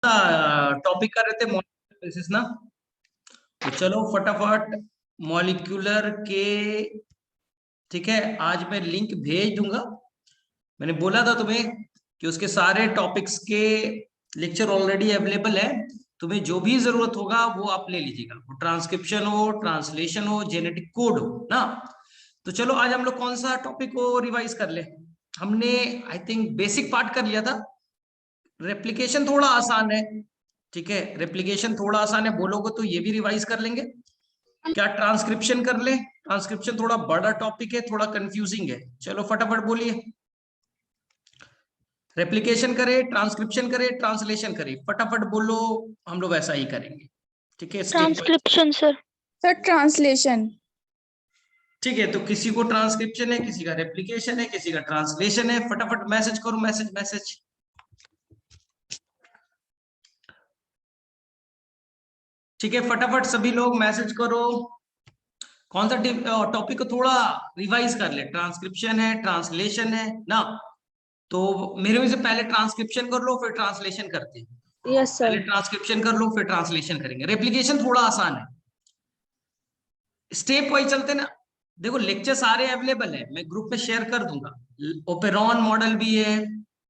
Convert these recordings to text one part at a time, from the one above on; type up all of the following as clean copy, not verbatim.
सा टॉपिक कर रहे थे मॉलिक्यूलर बेसिस ना। तो चलो फटाफट मॉलिक्यूलर के, ठीक है, आज मैं लिंक भेज दूंगा। मैंने बोला था तुम्हें कि उसके सारे टॉपिक्स के लेक्चर ऑलरेडी अवेलेबल है। तुम्हें जो भी जरूरत होगा वो आप ले लीजिएगा, वो ट्रांसक्रिप्शन हो, ट्रांसलेशन हो, जेनेटिक कोड हो ना। तो चलो आज हम लोग कौन सा टॉपिक को रिवाइज कर ले। हमने आई थिंक बेसिक पार्ट कर लिया था। रेप्लिकेशन थोड़ा आसान है, ठीक है, रेप्लिकेशन थोड़ा आसान है, बोलोगे तो ये भी रिवाइज कर लेंगे। क्या ट्रांसक्रिप्शन कर ले? ट्रांसक्रिप्शन थोड़ा बड़ा टॉपिक है, थोड़ा कंफ्यूजिंग है। चलो फटाफट बोलिए। रेप्लिकेशन करे, ट्रांसक्रिप्शन करे, ट्रांसलेशन करे, फटाफट बोलो। हम लोग ऐसा ही करेंगे, ठीक है, step by. Transcription sir translation. ठीक है, तो किसी को ट्रांसक्रिप्शन है, किसी का रेप्लिकेशन है, किसी का ट्रांसलेशन है। फटाफट मैसेज करो, मैसेज मैसेज। ठीक है, फटाफट सभी लोग मैसेज करो। कौन सा टॉपिक को थोड़ा रिवाइज कर ले। ट्रांसक्रिप्शन है, ट्रांसलेशन है ना। तो मेरे में से पहले ट्रांसक्रिप्शन कर लो, फिर ट्रांसलेशन करते हैं। यस पहले सर। ट्रांसक्रिप्शन कर लो, फिर ट्रांसलेशन करेंगे। रेप्लिकेशन थोड़ा आसान है, स्टेप वाइज चलते ना। देखो लेक्चर सारे अवेलेबल है, मैं ग्रुप में शेयर कर दूंगा। ओपेरॉन मॉडल भी है,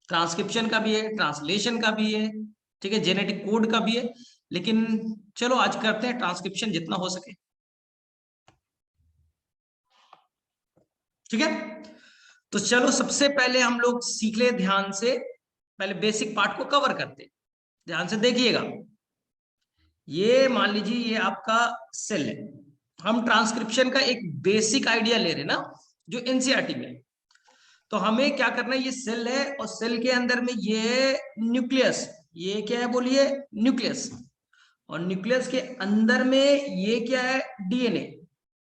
ट्रांसक्रिप्शन का भी है, ट्रांसलेशन का भी है, ठीक है, जेनेटिक कोड का भी है। लेकिन चलो आज करते हैं ट्रांसक्रिप्शन जितना हो सके, ठीक है। तो चलो सबसे पहले हम लोग सीख ले ध्यान से, पहले बेसिक पार्ट को कवर करते। ध्यान से देखिएगा। ये मान लीजिए ये आपका सेल है। हम ट्रांसक्रिप्शन का एक बेसिक आइडिया ले रहे हैं ना, जो एनसीईआरटी में है। तो हमें क्या करना है, ये सेल है और सेल के अंदर में ये न्यूक्लियस, ये क्या है बोलिए, न्यूक्लियस। और न्यूक्लियस के अंदर में ये क्या है, डीएनए।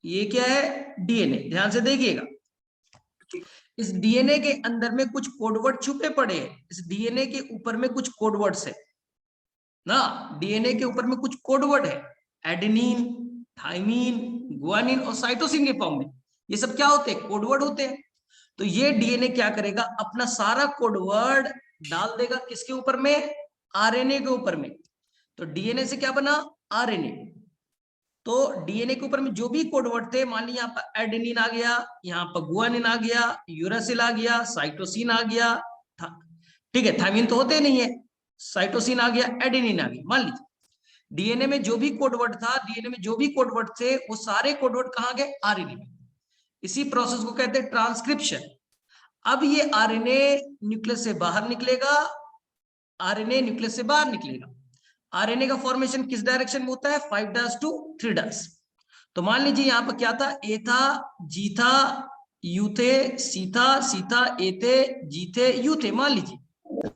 ये क्या है, डीएनए। ध्यान से देखिएगा, इस डीएनए के अंदर में कुछ कोडवर्ड छुपे पड़े हैं। इस डीएनए के ऊपर में कुछ कोडवर्ड्स है ना। डीएनए के ऊपर में कुछ कोडवर्ड है, एडेनिन, थाइमीन, गुआनिन और साइटोसिन के फॉर्म में। ये सब क्या होते हैं, कोडवर्ड होते हैं। तो ये डीएनए क्या करेगा, अपना सारा कोडवर्ड डाल देगा किसके ऊपर में, आरएनए के ऊपर में। तो डीएनए से क्या बना, आरएनए। तो डीएनए के ऊपर में जो भी कोडवर्ड थे, मान लीजिए यहाँ पर एडेनिन आ गया, यहाँ पर गुआनिन आ गया, यूरासिल आ गया, साइटोसिन आ गया, ठीक है, थाइमिन तो होते नहीं है, साइटोसिन आ गया, एडेनिन आ गया। मान लीजिए डीएनए में जो भी कोडवर्ड था, डीएनए में जो भी कोडवर्ड थे, वो सारे कोडवर्ड कहाँ गए, आरएनए में। इसी प्रोसेस को कहते हैं ट्रांसक्रिप्शन। अब ये आरएनए न्यूक्लियस से बाहर निकलेगा, आरएनए न्यूक्लियस से बाहर निकलेगा। आरएनए का फॉर्मेशन किस डायरेक्शन में होता है, 5' to 3'। तो मान लीजिए यहाँ पर क्या था, ए था, जी था, यू थे, सी था, सी था, ए थे, जी थे, यू थे, मान लीजिए।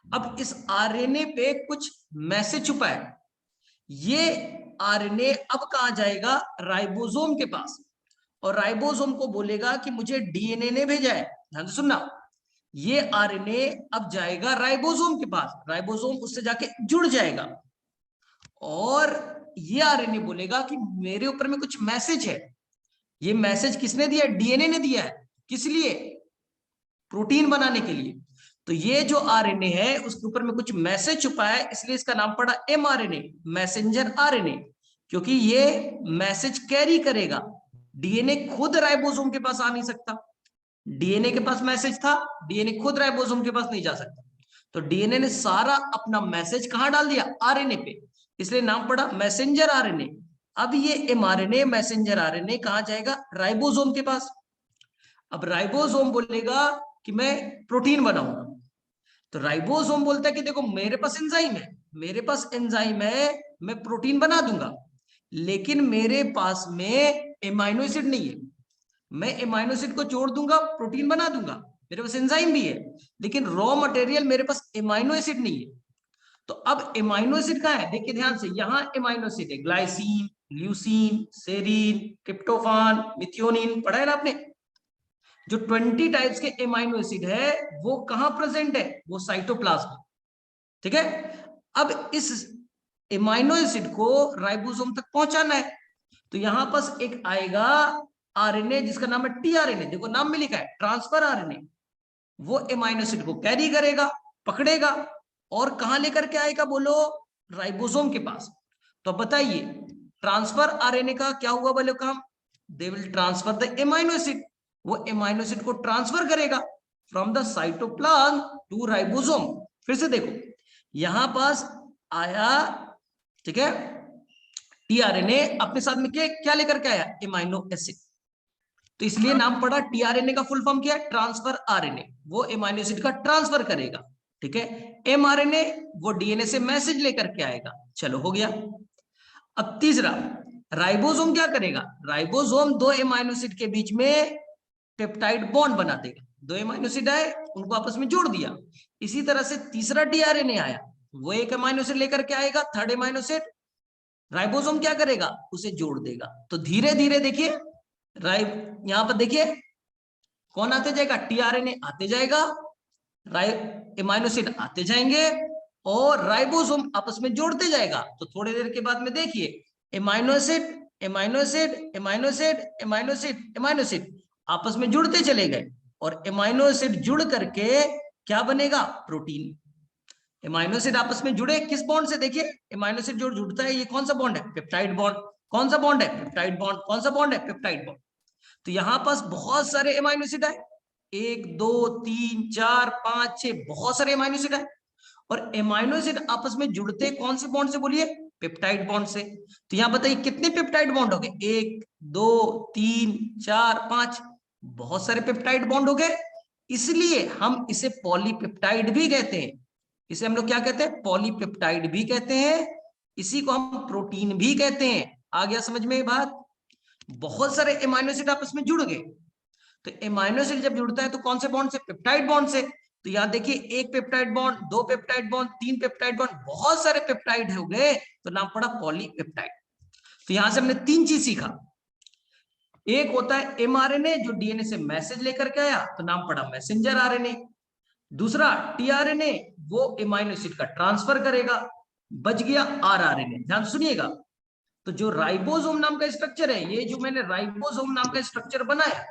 अब इस आरएनए पे कुछ मैसेज छुपा है। ये आरएनए अब कहा जाएगा, राइबोसोम के पास। और राइबोसोम को बोलेगा कि मुझे डीएनए ने भेजा है। ध्यान से सुनना, ये आरएनए अब जाएगा राइबोसोम के पास, राइबोसोम उससे जाके जुड़ जाएगा। और ये आरएनए बोलेगा कि मेरे ऊपर में कुछ मैसेज है। ये मैसेज किसने दिया, डीएनए ने दिया है। किस लिए, प्रोटीन बनाने के लिए। तो ये जो आरएनए है उसके ऊपर में कुछ मैसेज छुपा है, इसलिए इसका नाम पड़ा एमआरएनए, मैसेंजर आरएनए। क्योंकि ये मैसेज कैरी करेगा। डीएनए खुद राइबोसोम के पास आ नहीं सकता। डीएनए के पास मैसेज था, डीएनए खुद राइबोसोम के पास नहीं जा सकता। तो डीएनए ने सारा अपना मैसेज कहां डाल दिया, आरएनए पे, इसलिए नाम पड़ा मैसेंजर आरएनए। अब ये एमआरएनए, मैसेंजर आरएनए कहां जाएगा, राइबोसोम के पास। अब राइबोसोम बोलेगा कि मैं प्रोटीन बनाऊंगा। तो राइबोसोम बोलता है कि देखो मेरे पास एंजाइम है, मेरे पास एंजाइम है, मैं प्रोटीन बना दूंगा। लेकिन मेरे पास में एमाइनो एसिड नहीं है। मैं एमाइनो एसिड को जोड़ दूंगा, प्रोटीन बना दूंगा, मेरे पास एंजाइम भी है, लेकिन रॉ मटेरियल मेरे पास एमाइनो एसिड नहीं है। तो अब एमाइनो एसिड कहाँ है, देखिए ध्यान से, यहां एमाइनो एसिड है, glycine, leucine, serine, tryptophan, methionine, पढ़ा है ना आपने। जो 20 टाइप्स के एमाइनो एसिड है वो कहां प्रेजेंट है, वो साइटोप्लाज्म, ठीक है। अब इस एमाइनो एसिड को राइबोसोम तक पहुंचाना है। तो यहां पास एक आएगा आरएनए जिसका नाम है टीआरएनए, देखो नाम में लिखा है ट्रांसफर आरएनए। वो एमाइनो एसिड को कैरी करेगा, पकड़ेगा और कहां लेकर के आएगा बोलो, राइबोसोम के पास। तो बताइए ट्रांसफर आरएनए का क्या हुआ बोलो काम, they will transfer the amino acid, वो एमाइनो एसिड को ट्रांसफर करेगा from the cytoplasm to ribosome. फिर से देखो यहां पास आया, ठीक है, टीआरएनए अपने साथ में क्या लेकर के आया, एमाइनो एसिड, तो इसलिए नाम पड़ा टीआरएनए का फुल फॉर्म क्या है, ट्रांसफर आरएनए, वो एमाइनो एसिड का ट्रांसफर करेगा, ठीक है। एमआरएनए वो डीएनए से मैसेज लेकर के आएगा, चलो हो गया। अब तीसरा, राइबोसोम क्या करेगा, राइबोसोम दो एमाइनो एसिड के बीच में पेप्टाइड बॉन्ड बना देगा, दो एमाइनो एसिड आए उनको आपस में जोड़ दिया। इसी तरह से तीसरा टीआरएनए आया, वो एक एमाइनो एसिड लेकर के आएगा, थर्ड एमाइनो एसिड, राइबोसोम क्या करेगा, उसे जोड़ देगा। तो धीरे धीरे देखिए यहां पर देखिए कौन आते जाएगा, टीआरएनए आते जाएगा, एमाइनो एसिड आते जाएंगे और राइबोसोम आपस में जोड़ते जाएगा। तो थोड़ी देर के बाद में देखिए amino acid amino acid amino acid amino acid amino acid आपस में जुड़ते चले गए और एमाइनो एसिड जुड़ करके क्या बनेगा, प्रोटीन। एमाइनो एसिड आपस में जुड़े किस बॉन्ड से, देखिए एमाइनो एसिड जो जुड़ता है ये कौन सा बॉन्ड है, पेप्टाइड बॉन्ड। कौन सा बॉन्ड है, पेप्टाइड बॉन्ड। कौन सा बॉन्ड है, पेप्टाइड बॉन्ड। तो यहां पास बहुत सारे एमाइनो एसिड है, 1 2 3 4 5 6, बहुत सारे एमाइनो एसिड है और एमाइनो एसिड आपस में जुड़ते कौन से बॉन्ड से बोलिए, पेप्टाइड बॉन्ड से। तो यहां बताइए कितने पेप्टाइड बॉन्ड हो गए, 1 2 3 4 5, बहुत सारे पेप्टाइड बॉन्ड हो गए, इसलिए हम इसे पॉलीपेप्टाइड भी कहते हैं। इसे हम लोग क्या कहते हैं, पॉलीपेप्टाइड भी कहते हैं, इसी को हम प्रोटीन भी कहते हैं। आ गया समझ में ये बात। बहुत सारे एमाइनो एसिड आपस में जुड़ गए, तो एमाइनो एसिड जब जुड़ता है तो कौन से बॉन्ड से, पेप्टाइड बॉन्ड से। तो यहां देखिए एक पेप्टाइड बॉन्ड, दो पेप्टाइड बॉन्ड, तीन पेप्टाइड बॉन्ड, बहुत सारे पेप्टाइड हो गए, तो नाम पड़ा पॉलीपेप्टाइड। तो यहां से हमने तीन चीज सीखा, एक होता है एमआरएनए जो डीएनए से मैसेज लेकर के आया, तो नाम पड़ा मैसेंजर आरएनए। दूसरा टीआरएनए वो एमाइनो एसिड का ट्रांसफर करेगा, बच गया आरआरएनए। ध्यान सुनिएगा, तो जो राइबोसोम नाम का स्ट्रक्चर है, ये जो मैंने राइबोसोम नाम का स्ट्रक्चर बनाया,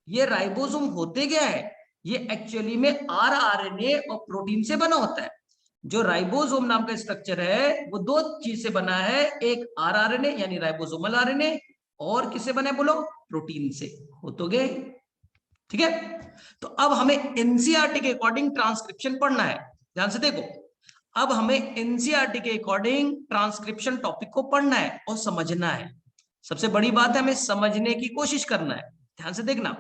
ये राइबोसोम होते क्या है, ये एक्चुअली में आरआरएनए और प्रोटीन से बना होता है। जो राइबोसोम नाम का स्ट्रक्चर है वो दो चीज से बना है, एक आरआरएनए यानी राइबोसोमल आरएनए, और किससे बना है बोलो, प्रोटीन से। हो तो गए, ठीक है। तो अब हमें एनसीईआरटी के अकॉर्डिंग ट्रांसक्रिप्शन पढ़ना है, ध्यान से देखो। अब हमें एनसीईआरटी के अकॉर्डिंग ट्रांसक्रिप्शन टॉपिक को पढ़ना है और समझना है। सबसे बड़ी बात है हमें समझने की कोशिश करना है, ध्यान से देखना।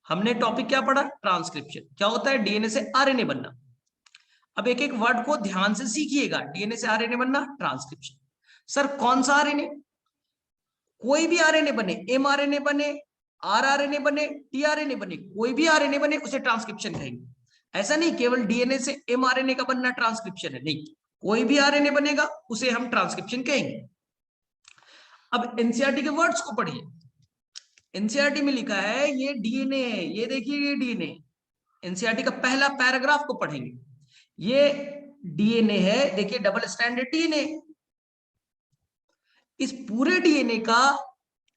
हमने टॉपिक क्या पढ़ा, ट्रांसक्रिप्शन। क्या होता है, डीएनए से आरएनए बनना। अब एक एक वर्ड को ध्यान से सीखिएगा, डीएनए से आरएनए बनना, ट्रांसक्रिप्शन। सर कौन सा आरएनए, कोई भी आरएनए बने, एमआरएनए बने, आरआरएनए बने, टीआरएनए बने, कोई भी आरएनए बने उसे ट्रांसक्रिप्शन कहेंगे। ऐसा नहीं केवल डीएनए से एमआरएनए का बनना ट्रांसक्रिप्शन है, नहीं, कोई भी आरएनए बनेगा उसे हम ट्रांसक्रिप्शन कहेंगे। अब एनसीईआरटी के वर्ड्स को पढ़िए। एनसीईआरटी में लिखा है ये डीएनए है, ये देखिए ये डीएनए। एनसीईआरटी का पहला पैराग्राफ को पढ़ेंगे, ये डीएनए है, देखिए डबल स्ट्रैंडेड डीएनए। इस पूरे डीएनए का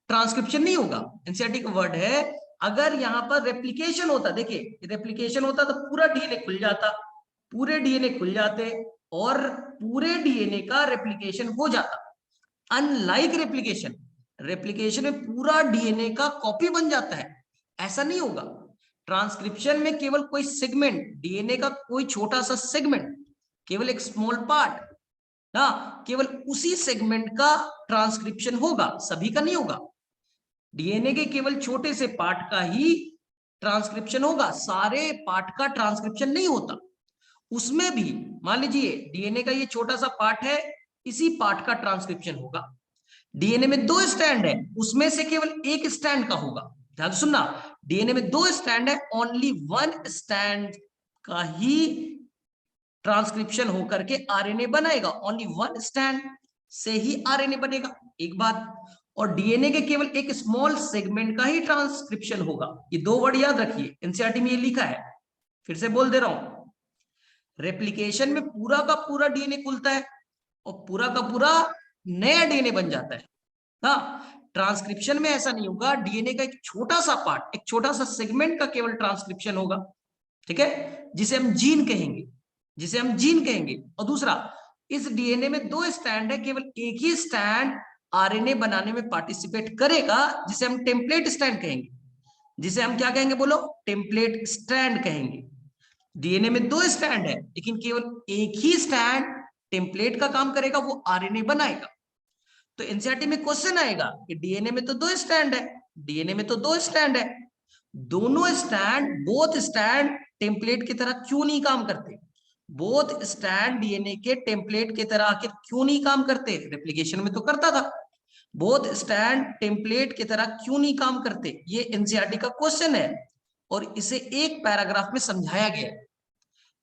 ट्रांसक्रिप्शन नहीं होगा, एनसीईआरटी का वर्ड है। अगर यहां पर रेप्लिकेशन होता, देखिए रेप्लिकेशन होता तो पूरा डीएनए खुल जाता, पूरे डीएनए खुल जाते और पूरे डीएनए का रेप्लिकेशन हो जाता। अनलाइक रेप्लिकेशन, रेप्लिकेशन में पूरा डीएनए का कॉपी बन जाता है, ऐसा नहीं होगा। ट्रांसक्रिप्शन में केवल कोई सेगमेंट, डीएनए का कोई छोटा सा सेगमेंट, केवल एक स्मॉल पार्ट ना, केवल उसी सेगमेंट का ट्रांसक्रिप्शन होगा, सभी का नहीं होगा। डीएनए के केवल छोटे से पार्ट का ही ट्रांसक्रिप्शन होगा, सारे पार्ट का ट्रांसक्रिप्शन नहीं होता। उसमें भी मान लीजिए डीएनए का ये छोटा सा पार्ट है, इसी पार्ट का ट्रांसक्रिप्शन होगा। डीएनए में दो स्ट्रैंड है, उसमें से केवल एक स्ट्रैंड का होगा। ध्यान सुनना, डीएनए में दो स्ट्रैंड है, ओनली वन स्ट्रैंड का ही ट्रांसक्रिप्शन होकर के आरएनए बनाएगा, ओनली वन स्ट्रैंड से ही आरएनए बनेगा, एक बात। और डीएनए के केवल एक स्मॉल सेगमेंट का ही ट्रांसक्रिप्शन होगा। ये दो वर्ड याद रखिए, एनसीईआरटी में ये लिखा है, फिर से बोल दे रहा हूं। रेप्लिकेशन में पूरा का पूरा डीएनए खुलता है और पूरा का पूरा नया डीएनए बन जाता है। हाँ, ट्रांसक्रिप्शन में ऐसा नहीं होगा, डीएनए का एक छोटा सा पार्ट, एक छोटा सा सेगमेंट का केवल ट्रांसक्रिप्शन होगा, ठीक है, जिसे हम जीन कहेंगे। जिसे हम जीन कहेंगे, और दूसरा इस डीएनए में 2 स्ट्रैंड है, केवल एक ही स्ट्रैंड आरएनए बनाने में पार्टिसिपेट करेगा, जिसे हम टेम्पलेट स्ट्रैंड कहेंगे, जिसे हम क्या कहेंगे बोलो, टेम्पलेट स्ट्रैंड कहेंगे। डीएनए में 2 स्ट्रैंड है, लेकिन केवल एक ही स्ट्रैंड टेम्पलेट का काम करेगा, वो आरएनए बनाएगा। तो एनसीईआरटी में क्वेश्चन आएगा कि डीएनए में तो 2 स्ट्रैंड है, डीएनए में तो 2 स्ट्रैंड है, दोनों स्ट्रैंड, बोथ स्ट्रैंड टेम्पलेट की तरह क्यों नहीं काम करते? बोथ स्ट्रैंड डीएनए के टेम्पलेट की तरह आखिर क्यों नहीं काम करते? रेप्लिकेशन में तो करता था। बोथ स्ट्रैंड टेम्पलेट की तरह क्यों नहीं काम करते? ये एनसीईआरटी का क्वेश्चन है, और इसे एक पैराग्राफ में समझाया गया है।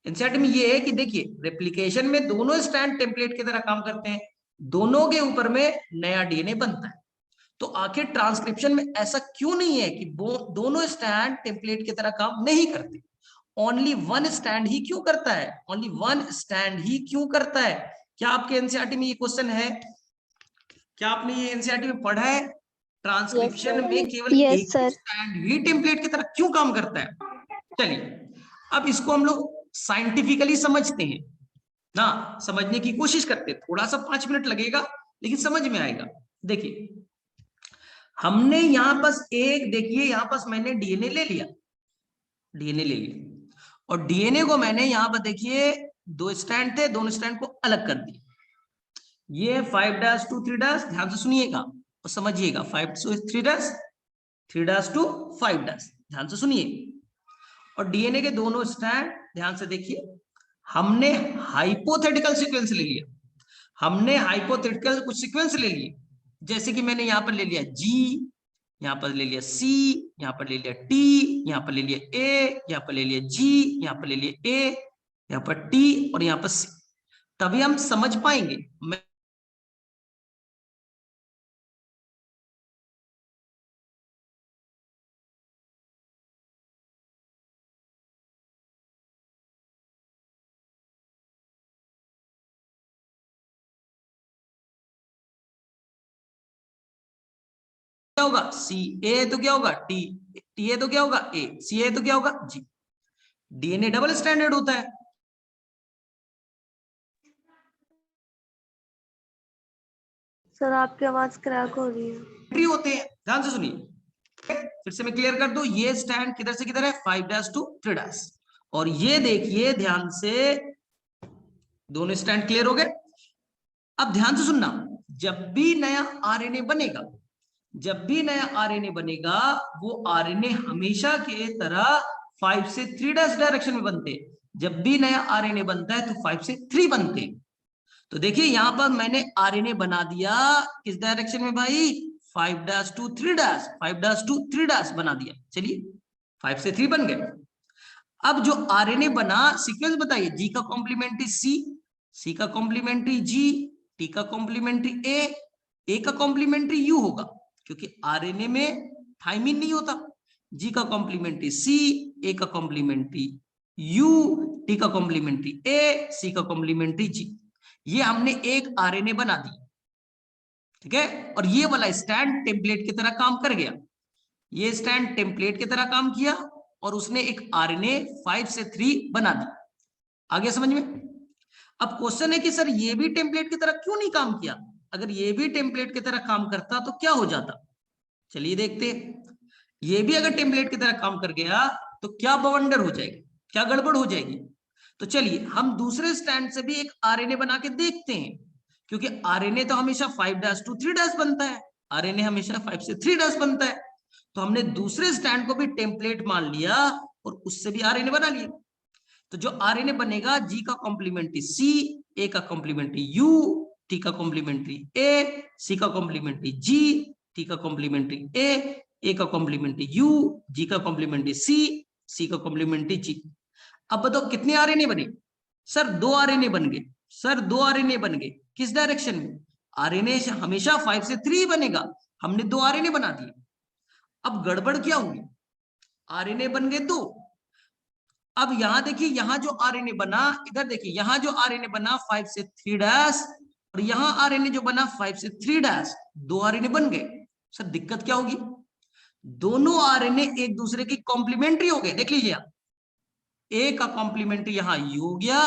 एनसीईआरटी में ये है कि देखिए, रेप्लिकेशन में दोनों स्ट्रैंड टेम्पलेट की तरह काम करते हैं, दोनों के ऊपर में नया डीएनए बनता है। तो आखिर ट्रांसक्रिप्शन में ऐसा क्यों नहीं है कि दोनों स्ट्रैंड टेम्पलेट की तरह काम नहीं करते? ओनली वन स्ट्रैंड ही क्यों करता है? ओनली वन स्ट्रैंड ही क्यों करता है? क्या आपके एनसीईआरटी में ये क्वेश्चन है? क्या आपने ये एनसीईआरटी में पढ़ा है? ट्रांसक्रिप्शन में केवल एक स्ट्रैंड ही टेम्पलेट की तरह क्यों काम करता है? चलिए, अब इसको हम लोग साइंटिफिकली समझते हैं ना, समझने की कोशिश करते हैं। थोड़ा सा 5 मिनट लगेगा, लेकिन समझ में आएगा। देखिए, हमने यहां बस एक, देखिए यहां पास मैंने डीएनए ले लिया, डीएनए ले लिया, और डीएनए को मैंने यहां पर देखिए 2 स्ट्रैंड थे, दोनों स्ट्रैंड को अलग कर दिया। ये 5' to 3', ध्यान से सुनिएगा और समझिएगा। 5 to 3', 3' to 5', ध्यान से सुनिए। और डीएनए के दोनों स्ट्रैंड ध्यान से देखिए, हमने हाइपोथेटिकल सीक्वेंस ले लिया, हमने हाइपोथेटिकल कुछ सीक्वेंस ले लिए, जैसे कि मैंने यहां पर ले लिया जी, यहां पर ले लिया सी, यहां पर ले लिया टी, यहां पर ले लिया ए, यहां पर ले लिया जी, यहां पर ले लिया ए, यहां पर टी और यहां पर सी। तभी हम समझ पाएंगे। मैं क्या होगा, सी ए तो क्या होगा टी, टी ए तो क्या होगा ए, सी ए तो क्या होगा जी। डीएनए डबल स्टैंडर्ड होता है। सर आपकी आवाज क्रैक हो रही है। होते हैं, ध्यान से सुनिए, फिर से मैं क्लियर कर दूं। ये स्टैंड किधर से किधर है, 5' to 3', और ये देखिए ध्यान से, दोनों स्टैंड क्लियर हो गए। अब ध्यान से सुनना, जब भी नया आरएनए बनेगा, जब भी नया आरएनए बनेगा, वो आरएनए हमेशा के तरह 5 से 3' डायरेक्शन में बनते हैं। जब भी नया आरएनए बनता है तो 5 से 3 बनते हैं। तो देखिए यहां पर मैंने आरएनए बना दिया किस डायरेक्शन में भाई, 5' to 3', 5' to 3' बना दिया। चलिए 5 से 3 बन गए। अब जो आरएनए बना, सीक्वेंस बताइए, जी का कॉम्प्लीमेंट्री सी, सी का कॉम्प्लीमेंट्री जी, टी का कॉम्प्लीमेंट्री ए का कॉम्प्लीमेंट्री यू होगा, क्योंकि आरएनए में थाइमिन नहीं होता। जी का कॉम्प्लीमेंट्री सी, ए का कॉम्प्लीमेंट्री यू, टी का कॉम्प्लीमेंट्री ए, सी का कॉम्प्लीमेंट्री जी। ये हमने एक आरएनए बना दी, ठीक है, और ये वाला स्टैंड टेम्पलेट की तरह काम कर गया। ये स्टैंड टेम्पलेट की तरह काम किया और उसने एक आरएनए 5 से 3 बना दी। आगे समझ में? अब क्वेश्चन है कि सर ये भी टेम्पलेट की तरह क्यों नहीं काम किया? अगर ये भी टेम्पलेट की तरह काम करता तो क्या हो जाता? चलिए देखते हैं। ये भी अगर टेम्पलेट की तरह काम कर गया तो क्या बवंडर हो जाएगी, क्या गड़बड़ हो जाएगी? तो चलिए हम दूसरे स्टैंड से भी एक आरएनए बना के देखते हैं, क्योंकि आरएनए तो हमेशा 5' to 3' बनता है, आरएनए हमेशा 5 से 3' बनता है। तो हमने दूसरे स्टैंड को भी टेम्पलेट मान लिया और उससे भी आरएनए बना लिया। तो जो आरएनए बनेगा, जी का कॉम्प्लीमेंट्री सी, ए का कॉम्प्लीमेंट्री यू, टी का कॉम्प्लीमेंट्री ए, सी का कॉम्प्लीमेंट्री जी, टी का कॉम्प्लीमेंट्री ए का कॉम्प्लीमेंट्री यू, जी का कॉम्प्लीमेंट्री सी का कॉम्प्लीमेंट्री जी। अब बताओ कितने आरएनए बने? सर 2 आरएनए बन गए। सर 2 आरएनए बन गए, किस डायरेक्शन में? आरएनए हमेशा 5 से 3 बनेगा, हमने 2 आरएनए बना दिए। अब गड़बड़ क्या होगी, आरएनए बन गए 2। अब यहां देखिए, यहां जो आरएनए बना, इधर देखिए, यहां जो आरएनए बना 5 से 3' और यहां आरएनए जो बना 5 से 3', 2 आरएनए बन गए। सर दिक्कत क्या होगी? दोनों आरएनए एक दूसरे की कॉम्प्लीमेंट्री हो गए। देख लीजिए, ए का कॉम्प्लीमेंट्री यहां यू हो गया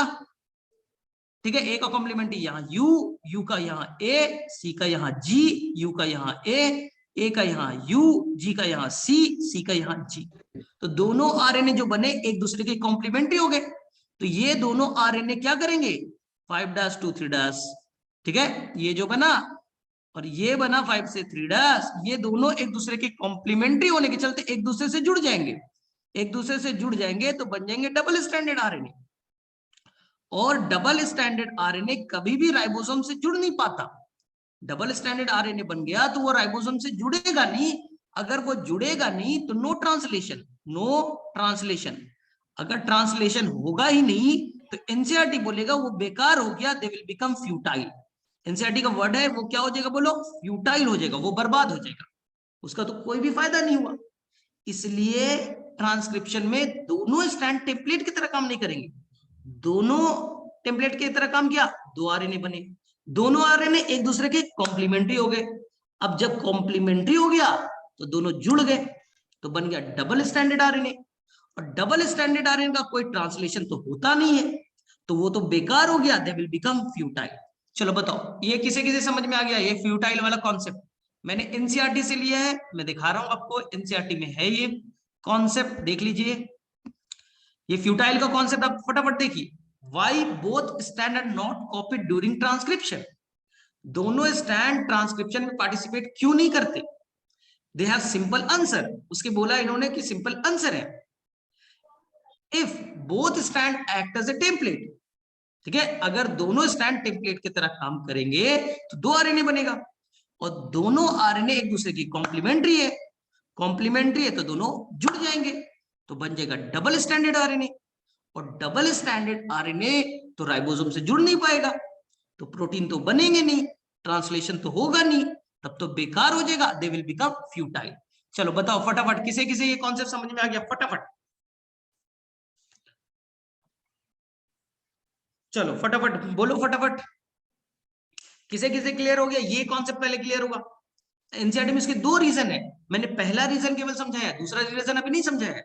ठीक है, ए का कॉम्प्लीमेंट यहाँ यू, यू का यहाँ ए, सी का यहाँ जी, यू का यहाँ ए का यहाँ यू, जी का यहाँ सी का यहाँ जी। तो दोनों आरएनए जो बने एक दूसरे के कॉम्प्लीमेंट्री हो गए। तो ये दोनों आरएनए क्या करेंगे, 5'2'3', ठीक है, ये जो बना और ये बना 5 से 3', ये दोनों एक दूसरे के कॉम्प्लीमेंट्री होने के चलते एक दूसरे से जुड़ जाएंगे। एक दूसरे से जुड़ जाएंगे तो बन जाएंगे डबल स्टैंडर्ड आरएनए। और डबल स्टैंडर्ड आरएनए कभी भी राइबोसोम से जुड़ नहीं पाता। डबल स्टैंडर्ड आरएनए बन गया तो वो राइबोसोम से जुड़ेगा नहीं। अगर वो जुड़ेगा नहीं तो नो ट्रांसलेशन, नो ट्रांसलेशन। अगर ट्रांसलेशन होगा ही नहीं तो एनसीईआरटी बोलेगा वो बेकार हो गया, they will become futile. NCERT का वर्ड है, वो क्या हो जाएगा बोलो, फ्यूटाइल हो जाएगा, वो बर्बाद हो जाएगा, उसका तो कोई भी फायदा नहीं हुआ। इसलिए ट्रांसक्रिप्शन में दोनों स्टैंड टेम्पलेट की तरह काम नहीं करेंगे। दोनों टेम्पलेट की तरह काम किया, दो आरएनए बने, दोनों आरएनए एक दूसरे के कॉम्प्लीमेंट्री हो गए। अब जब कॉम्प्लीमेंट्री हो गया तो दोनों जुड़ गए, तो बन गया डबल स्टैंडर्ड आरएनए। और डबल स्टैंडर्ड आरएनए का कोई ट्रांसलेशन तो होता नहीं है, तो वो तो बेकार हो गया, दे विल बिकम फ्यूटाइल। चलो बताओ, ये किसे किसे समझ में आ गया ये फ्यूटाइल वाला कॉन्सेप्ट? मैंने एनसीईआरटी से लिया है, मैं दिखा रहा हूं आपको, एनसीईआरटी में है ये कॉन्सेप्ट, देख लीजिए। ये फ्यूटाइल का कॉन्सेप्ट आप फटाफट देखिए। Why both stand are not copied during transcription? दोनों स्टैंड ट्रांसक्रिप्शन में पार्टिसिपेट क्यों नहीं करते? दे हैव सिंपल आंसर, उसके बोला इन्होंने कि सिंपल आंसर है, if both strand act as a template. ठीक है, अगर दोनों स्टैंड टेम्पलेट की तरह काम करेंगे तो दो आरएनए बनेगा, और दोनों आरएनए एक दूसरे की कॉम्प्लीमेंट्री है, कॉम्प्लीमेंट्री है तो दोनों जुड़ जाएंगे, तो बन जाएगा डबल स्टैंडर्ड आरएनए। और डबल स्टैंडर्ड आरएनए तो राइबोसोम से जुड़ नहीं पाएगा, तो प्रोटीन तो बनेंगे नहीं, ट्रांसलेशन तो होगा नहीं, तब तो बेकार हो जाएगा, दे विल बिकम फ्यूटाइल। चलो बताओ फटाफट, किसे किसे ये कॉन्सेप्ट समझ में आ गया फटाफट? चलो फटाफट बोलो, फटाफट किसे किसे क्लियर हो गया ये कॉन्सेप्ट? पहले क्लियर होगा। एनसीईआरटी में इसके दो रीजन है, मैंने पहला रीजन केवल समझाया, दूसरा रीजन अभी नहीं समझाया।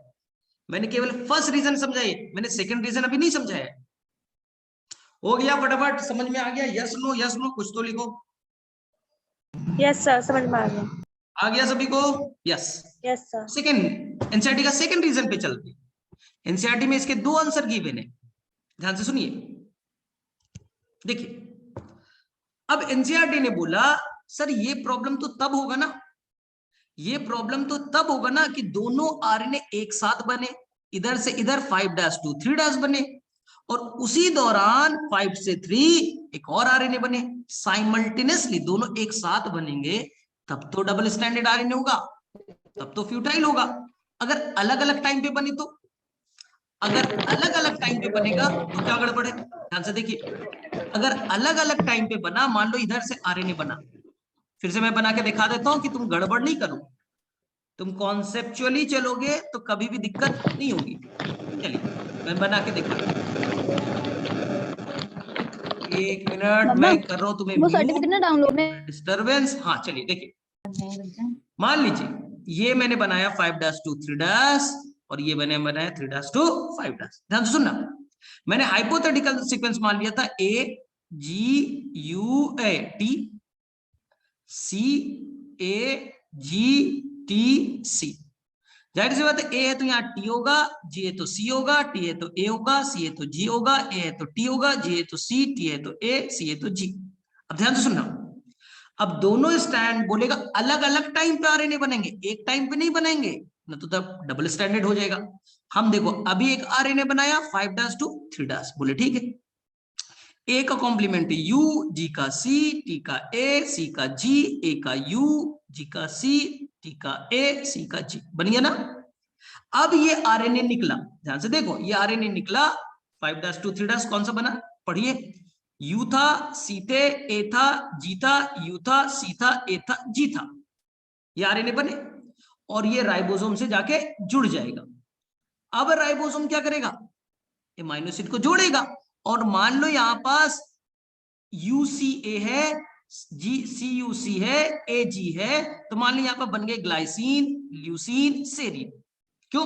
मैंने केवल फर्स्ट रीजन समझाई, मैंने सेकंड रीजन अभी नहीं समझाया। हो गया फटाफट, समझ में आ गया? यस नो, यस नो, कुछ तो लिखो। यस सर, समझ में आ गया। आ गया सभी को? Yes yes sir. Second, NCERT का सेकंड रीजन पे चलते। एनसीईआरटी में इसके दो आंसर गिवन है, ध्यान से सुनिए। देखिए, अब एनसीईआरटी ने बोला सर ये प्रॉब्लम तो तब होगा ना, ये प्रॉब्लम तो तब होगा ना कि दोनों आरएनए एक साथ बने, इधर से इधर 5' 3' बने, और उसी दौरान 5 से 3 एक और आरएनए बने, साइमल्टेनियसली दोनों एक साथ बनेंगे, तब तो डबल स्टैंडर्ड आरएनए होगा, तब तो फ्यूटाइल होगा। अगर अलग अलग टाइम पे बनी तो, अगर अलग अलग टाइम पे बनेगा तो क्या गड़बड़ है? ध्यान से देखिए, अगर अलग अलग टाइम पे बना, मान लो इधर से आरएनए बना, फिर से मैं बना के दिखा देता हूं कि तुम गड़बड़ नहीं करो, तुम कॉन्सेप्चुअली चलोगे तो कभी भी दिक्कत नहीं होगी। चलिए मैं बना के दिखा, एक मिनट मैं कर रहा हूं तुम्हें वो सर्टिफिकेट ना डाउनलोड में डिस्टर्बेंस। हाँ चलिए देखिए, मान लीजिए ये मैंने बनाया 5' 3' और ये मैंने बनाया 3' 5'। ध्यान से सुनना, मैंने हाइपोथेटिकल सीक्वेंस मान लिया था A G U A T C A G T C। जाहिर सी बात है, ए है तो यहाँ टी होगा, जी है तो सी होगा, टी है तो ए होगा, सी है तो जी होगा, ए है तो टी होगा, जी है तो सी, टी है तो ए, सी है तो जी। अब ध्यान से सुनना, अब दोनों स्टैंड बोलेगा अलग अलग टाइम पे आरएनए बनेंगे, एक टाइम पे नहीं बनाएंगे, ना तो तब डबल स्टैंडर्ड हो जाएगा। हम देखो अभी एक आरएनए बनाया 5' 3', बोले ठीक है, ए का कॉम्प्लीमेंट यू, जी का सी, टी का ए, सी का जी, ए का यू, जी का सी, टी का ए, सी का जी, बन गया ना। अब ये आरएनए निकला, ध्यान से देखो, ये आरएनए निकला 5' 3' कौन सा बना, पढ़िए, यू था, सी थे, ए था, जी था, यू था, सी था, ए था, जी था, ये आरएनए बने, और ये राइबोसोम से जाके जुड़ जाएगा। अब राइबोसोम क्या करेगा, एमाइनो एसिड को जोड़ेगा, और मान लो यहां पास UCA है, GCUC है, AG है, तो मान लो यहां पर बन गए ग्लाइसिन, ल्यूसीन, सेरीन। क्यों?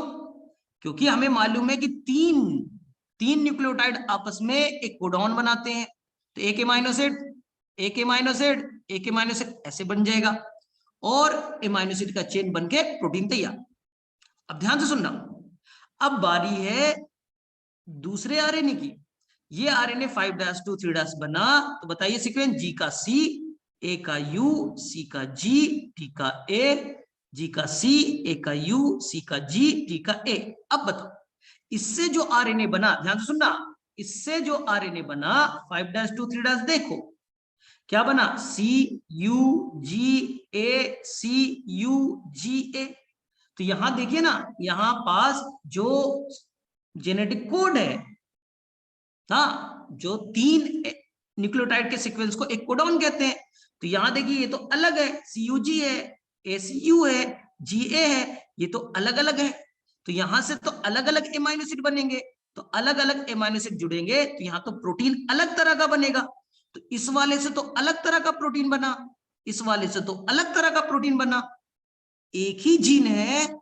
क्योंकि हमें मालूम है कि तीन न्यूक्लियोटाइड आपस में एक कोडॉन बनाते हैं, तो एक एमाइनो एसिड, एक एमाइनो एसिड, एक एमाइनो एसिड ऐसे बन जाएगा और एमाइनो एसिड का चेन बनके प्रोटीन तैयार। अब ध्यान से सुनना, अब बारी है दूसरे आरएनए की। ये आरएनए 5' 3' बना, तो बताइए सीक्वेंस, जी का सी, ए का यू, सी का जी, टी का ए, जी का सी, ए का यू, सी का जी, टी का ए। अब बताओ इससे जो आरएनए बना, ध्यान से सुनना, इससे जो आरएनए बना 5' 3' देखो क्या बना, सी you ji A, C you जी ए। तो यहां देखिए ना, यहां पास जो जेनेटिक कोड है, हाँ, जो 3 न्यूक्लियोटाइड के सीक्वेंस को एक कोडॉन कहते हैं। तो यहां देखिए ये तो अलग है, सीयूजी है, एसीयू है, जीए है, ये तो अलग अलग है। तो यहां से तो अलग अलग एमाइनो एसिड बनेंगे, तो अलग अलग एमाइनो एसिड जुड़ेंगे, तो यहां तो प्रोटीन अलग तरह का बनेगा। तो इस वाले से तो अलग तरह का प्रोटीन बना, इस वाले से तो अलग तरह का प्रोटीन बना। एक ही जीन है,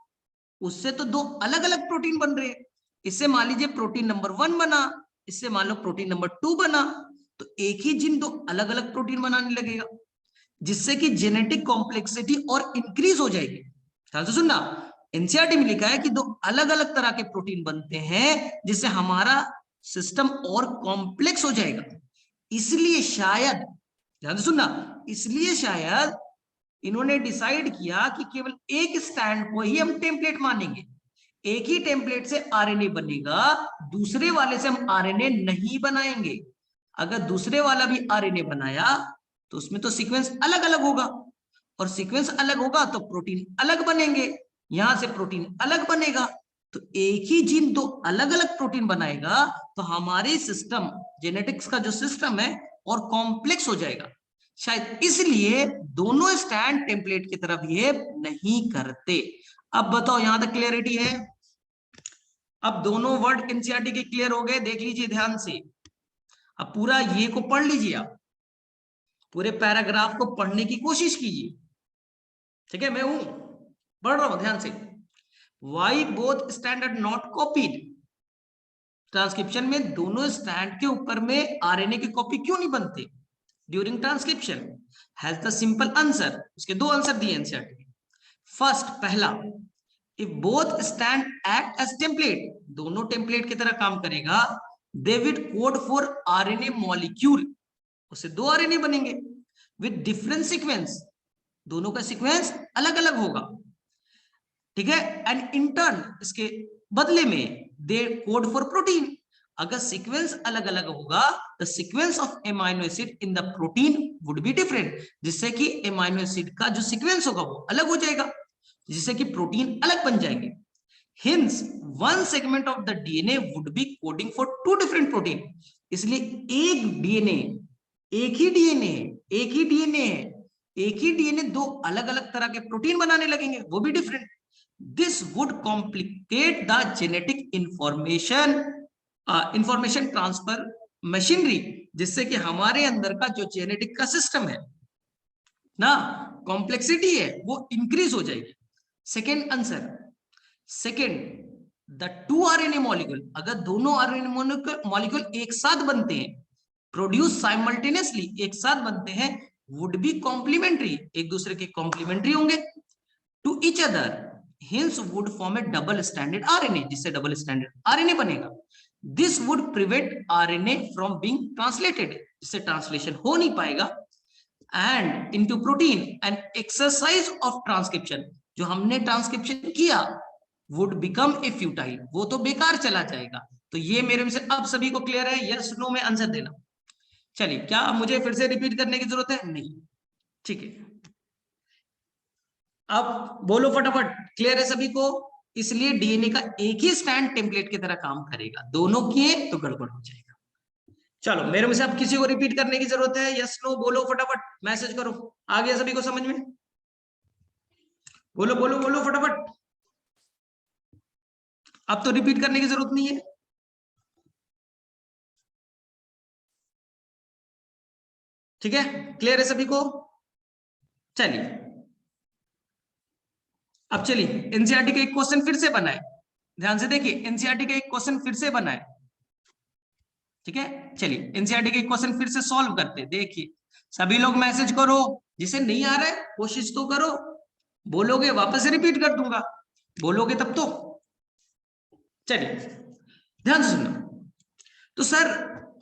उससे तो 2 अलग अलग प्रोटीन बन रहे हैं। इससे मान लीजिए प्रोटीन नंबर 1 बना, इससे मान लो प्रोटीन नंबर 2 बना, तो एक ही जीन 2 अलग अलग प्रोटीन बनाने लगेगा, जिससे कि जेनेटिक कॉम्प्लेक्सिटी और इंक्रीज हो जाएगी। ध्यान से सुनना, एनसीईआरटी में लिखा है कि 2 अलग अलग तरह के प्रोटीन बनते हैं, जिससे हमारा सिस्टम और कॉम्प्लेक्स हो जाएगा। इसलिए शायद, ध्यान से सुनना, इसलिए शायद इन्होंने डिसाइड किया कि केवल एक स्टैंड को ही हम टेम्पलेट मानेंगे, एक ही टेम्पलेट से आरएनए बनेगा, दूसरे वाले से हम आरएनए नहीं बनाएंगे। अगर दूसरे वाला भी आरएनए बनाया तो उसमें तो सीक्वेंस अलग अलग होगा, और सीक्वेंस अलग होगा तो प्रोटीन अलग बनेंगे, यहां से प्रोटीन अलग बनेगा। तो एक ही जीन 2 अलग अलग प्रोटीन बनाएगा, तो हमारे सिस्टम, जेनेटिक्स का जो सिस्टम है और कॉम्प्लेक्स हो जाएगा। शायद इसलिए दोनों स्टैंड टेम्पलेट की तरफ बिहेव नहीं करते। अब बताओ यहां तक क्लियरिटी है? अब दोनों वर्ड एनसीईआरटी के क्लियर हो गए, देख लीजिए ध्यान से। अब पूरा ये को पढ़ लीजिए, आप पूरे पैराग्राफ को पढ़ने की कोशिश कीजिए, ठीक है? मैं हूं, पढ़ रहा हूं ध्यान से। Why both strands not copied, transcription में दोनों स्टैंड के ऊपर में आरएनए की कॉपी क्यों नहीं बनते during transcription? Has the simple answer, उसके 2 आंसर दिए एनसीईआरटी। फर्स्ट, पहला, if both strand act as template, दोनों टेम्पलेट की तरह काम करेगा, they will code for RNA molecule, उससे 2 आरएनए बनेंगे विद डिफरेंट सीक्वेंस, दोनों का सीक्वेंस अलग अलग होगा, ठीक है? एंड इन टर्न, इसके बदले में दे कोड फॉर प्रोटीन, अगर सीक्वेंस अलग अलग होगा, the sequence of amino acid in the protein would be different, जिससे कि एमाइनो एसिड का जो सीक्वेंस होगा वो अलग हो जाएगा, जिससे कि प्रोटीन अलग बन जाएंगे। Hence, one segment of the DNA would be coding for 2 different protein. इसलिए एक डीएनए, एक ही डीएनए, एक ही डीएनए है, एक ही डीएनए 2 अलग अलग तरह के प्रोटीन बनाने लगेंगे, वो भी different. This would complicate the genetic information transfer machinery, जिससे कि हमारे अंदर का जो जेनेटिक का सिस्टम है ना, कॉम्प्लेक्सिटी है, वो इंक्रीज हो जाएगी। Second answer, second, the 2 RNA molecule, अगर दोनों आरएनए मॉलिक्यूल एक साथ बनते हैं, प्रोड्यूस साइमल्टेनियसली, एक साथ बनते हैं, वुड बी कॉम्प्लीमेंट्री, एक दूसरे के कॉम्प्लीमेंट्री होंगे to each other, hence would form a double stranded RNA, जिससे डबल स्टैंडर्ड आरएनए बनेगा। This would prevent RNA from being translated, जिससे ट्रांसलेशन हो नहीं पाएगा, and into protein, and exercise of transcription, जो हमने ट्रांसक्रिप्शन किया, वुड बिकम ए फ्यूटाइल, वो तो बेकार चला जाएगा। तो ये मेरे से अब सभी को क्लियर है? यस नो में आंसर देना। चलिए, क्या मुझे फिर से रिपीट करने की जरूरत है? नहीं, ठीक है। अब बोलो फटाफट, क्लियर है सभी को? इसलिए डीएनए का एक ही स्टैंड टेम्पलेट की तरह काम करेगा, दोनों किए तो गड़बड़ हो जाएगा। चलो, मेरे में से अब किसी को रिपीट करने की जरूरत है? यस नो बोलो फटाफट, मैसेज करो। आ गया सभी को समझ में? बोलो बोलो बोलो फटाफट, अब तो रिपीट करने की जरूरत नहीं है। ठीक है, क्लियर है सभी को? चलिए, अब चलिए एनसीईआरटी का एक क्वेश्चन फिर से बनाए, ध्यान से देखिए, एनसीईआरटी का एक क्वेश्चन फिर से बनाए। ठीक है, चलिए एनसीईआरटी के क्वेश्चन फिर से सॉल्व करते हैं। देखिए सभी लोग मैसेज करो, जिसे नहीं आ रहा है कोशिश तो करो, बोलोगे वापस से रिपीट कर दूंगा, बोलोगे तब तो। चलिए ध्यान से सुनना। तो सर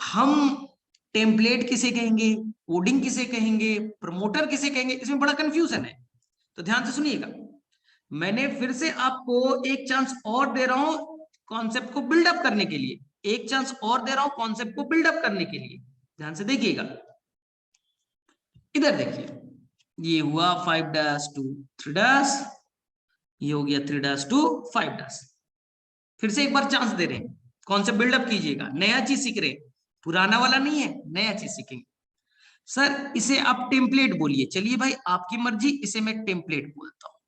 हम टेम्पलेट किसे कहेंगे, कोडिंग किसे कहेंगे, प्रमोटर किसे कहेंगे, इसमें बड़ा कंफ्यूजन है। तो ध्यान से सुनिएगा, मैंने फिर से आपको एक चांस और दे रहा हूं कॉन्सेप्ट को बिल्डअप करने के लिए, एक चांस और दे रहा हूं कॉन्सेप्ट को बिल्डअप करने के लिए। ध्यान से देखिएगा, इधर देखिए, ये हुआ 5' to 3', ये हो गया 3' to 5'। फिर से एक बार चांस दे रहे हैं, कॉन्सेप्ट बिल्डअप कीजिएगा, नया चीज सीख रहे, पुराना वाला नहीं है, नया चीज सीखेंगे। सर इसे आप टेम्पलेट बोलिए, चलिए भाई आपकी मर्जी, इसे मैं टेम्पलेट बोलता हूं।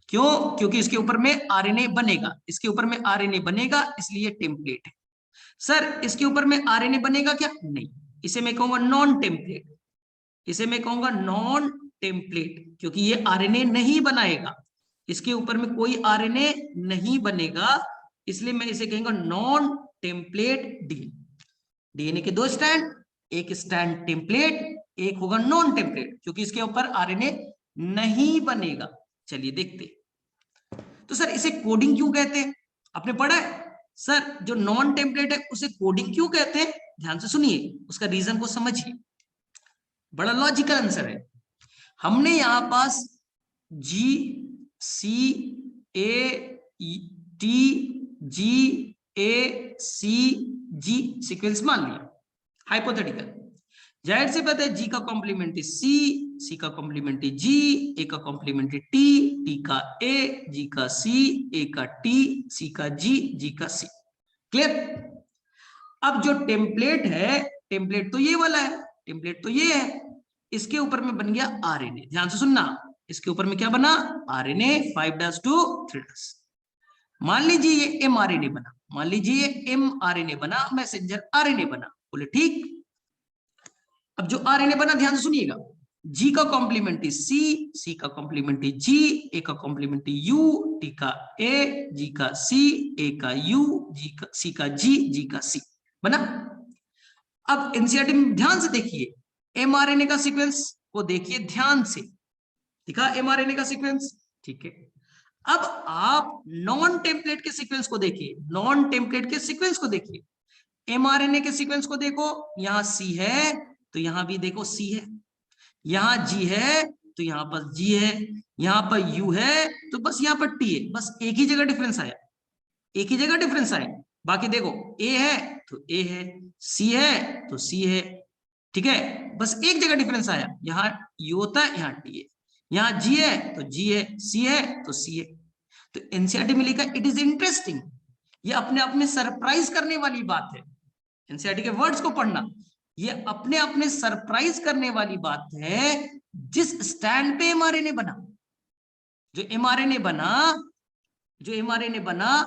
क्यों? क्योंकि इसके ऊपर में आरएनए बनेगा, इसके ऊपर में आरएनए बनेगा, इसलिए टेम्पलेट है। सर इसके ऊपर में आरएनए बनेगा क्या? नहीं, इसे मैं कहूंगा नॉन टेम्पलेट, इसे मैं कहूंगा नॉन टेम्पलेट, क्योंकि ये आरएनए नहीं बनाएगा, इसके ऊपर में कोई आरएनए नहीं बनेगा, इसलिए मैं इसे कहूंगा नॉन टेम्पलेट डीएनए। डीएनए के 2 स्टैंड, एक स्टैंड टेम्पलेट, एक होगा नॉन टेम्पलेट, क्योंकि इसके ऊपर आरएनए नहीं बनेगा। चलिए देखते। तो सर इसे कोडिंग क्यों कहते हैं, आपने पढ़ा है? सर जो नॉन टेम्पलेट है उसे कोडिंग क्यों कहते हैं? ध्यान से सुनिए, उसका रीजन को समझिए, बड़ा लॉजिकल आंसर है। हमने यहां पास G C A T G A C G sequence मान लिया, हाइपोथेटिकल। जाहिर सी बात है G का कॉम्प्लीमेंट C, C का कॉम्प्लीमेंट G, A का कॉम्प्लीमेंट T, T का A, G का C, A का T, C का G, G का C। क्लियर? अब जो टेम्पलेट है, टेम्पलेट तो ये वाला है, टेम्पलेट तो ये है, इसके ऊपर में बन गया आरएनए। ध्यान से सुनना, इसके ऊपर में क्या बना? RNA 5' to 3'। मान लीजिए ये एमआरएनए बना, मान लीजिए ये एमआरएनए बना, मैसेंजर आरएनए बना, बोले ठीक। अब जो आरएनए बना, ध्यान से सुनिएगा, G का कॉम्प्लीमेंट C, C का कॉम्प्लीमेंट G, A का कॉम्प्लीमेंट U, T का A, G का C, A का U, C का G, G का C बना। अब एनसीईआरटी में ध्यान से देखिए, एमआरएनए का सीक्वेंस को देखिए ध्यान से, दिखा एमआरएनए का सीक्वेंस, ठीक है। अब आप नॉन टेम्पलेट के सीक्वेंस को देखिए, नॉन टेम्पलेट के सीक्वेंस को देखिए, एमआरएनए के सीक्वेंस को देखो, यहां C है तो यहां भी देखो C है, यहां G है तो यहां पर G है, यहां पर U है तो बस यहां पर T है, बस एक ही जगह डिफरेंस आया, एक ही जगह डिफरेंस आया। बाकी देखो A है तो A है, C है तो C है, ठीक है, बस एक जगह डिफरेंस आया, यहाँ U होता है, यहाँ T है, यहाँ G है तो G है, C है तो C है। तो एनसीईआरटी में लिखा इट इज इंटरेस्टिंग, ये अपने आप में सरप्राइज करने वाली बात है। एनसीईआरटी के वर्ड्स को पढ़ना, ये अपने आप में सरप्राइज करने वाली बात है। जिस स्टैंड पे एमआरएनए बना, जो एमआरएनए बना, जो एमआरएनए बना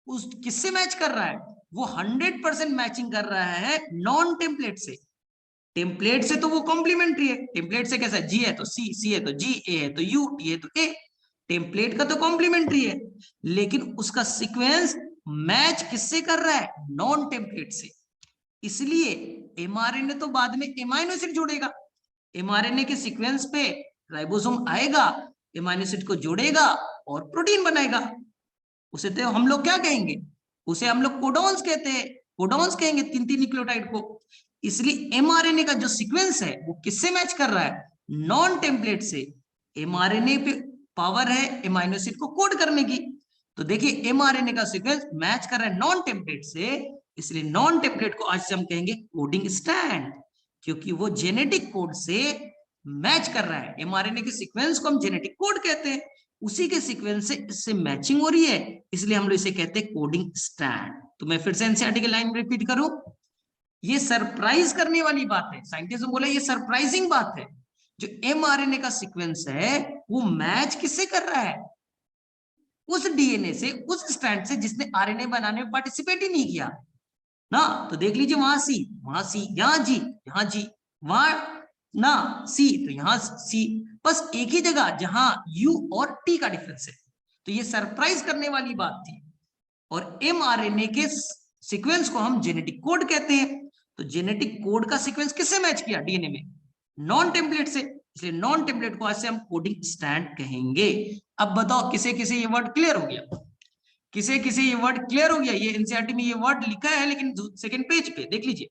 उस किससे मैच कर रहा है? वो 100% मैचिंग कर रहा है नॉन टेम्पलेट से। टेम्पलेट से तो वो कॉम्प्लीमेंट्री है, टेम्पलेट से कैसा? G है तो C, C है तो G, A है तो U, T है तो A। टेम्पलेट का तो कॉम्प्लीमेंट्री है, लेकिन उसका सीक्वेंस मैच किससे कर रहा है? नॉन टेम्पलेट से। इसलिए एमआरएनए तो बाद में एमाइनो एसिड जोड़ेगा, एमआरएनए के सीक्वेंस पे राइबोसोम आएगा, एमाइनो एसिड को जोड़ेगा और प्रोटीन बनाएगा। उसे तो हम लोग क्या कहेंगे? उसे हम लोग कोडॉन्स कहते हैं, कोडॉन्स कहेंगे 3-3 न्यूक्लियोटाइड को। इसलिए एमआरएनए का जो सीक्वेंस है वो किससे मैच कर रहा है? नॉन टेम्पलेट से। एमआरएनए पे पावर है एमाइनो एसिड को कोड करने की, तो देखिए एमआरएनए का सीक्वेंस मैच कर रहा है नॉन टेम्पलेट से, इसलिए नॉन टेम्पलेट को आज से हम कहेंगे कोडिंग स्टैंड, क्योंकि वो जेनेटिक कोड से मैच कर रहा है। एमआरएनए के सीक्वेंस को हम जेनेटिक कोड कहते हैं, उसी के सीक्वेंस से इससे मैचिंग हो रही है, इसलिए हम लोग इसे कहते हैं कोडिंग स्टैंड। तो मैं फिर से एनसीईआरटी की लाइन रिपीट करूं, ये सरप्राइज करने वाली बात है, साइंटिस्ट बोले ये सरप्राइजिंग बात है। जो एमआरएनए का सीक्वेंस है वो मैच किससे कर रहा है? उस डीएनए से, उस स्ट्रैंड से जिसने आरएनए बनाने में पार्टिसिपेट ही नहीं किया ना। तो देख लीजिए वहां सी, वहां सी, यहाँ जी, यहाँ जी, वहां ना सी तो यहाँ सी, बस एक ही जगह जहां यू और टी का डिफरेंस है। तो ये सरप्राइज करने वाली बात थी। और एमआरएनए के सीक्वेंस को हम जेनेटिक कोड कहते हैं। तो जेनेटिक कोड का सीक्वेंस किससे मैच किया डीएनए में? नॉन टेम्पलेट से, इसलिए नॉन टेम्पलेट को आज से हम कोडिंग स्टैंड कहेंगे। अब बताओ किसे किसे ये वर्ड क्लियर हो गया? किसे किसे ये वर्ड क्लियर हो गया? ये एनसीईआरटी में ये वर्ड लिखा है, लेकिन सेकंड पेज पे देख लीजिए,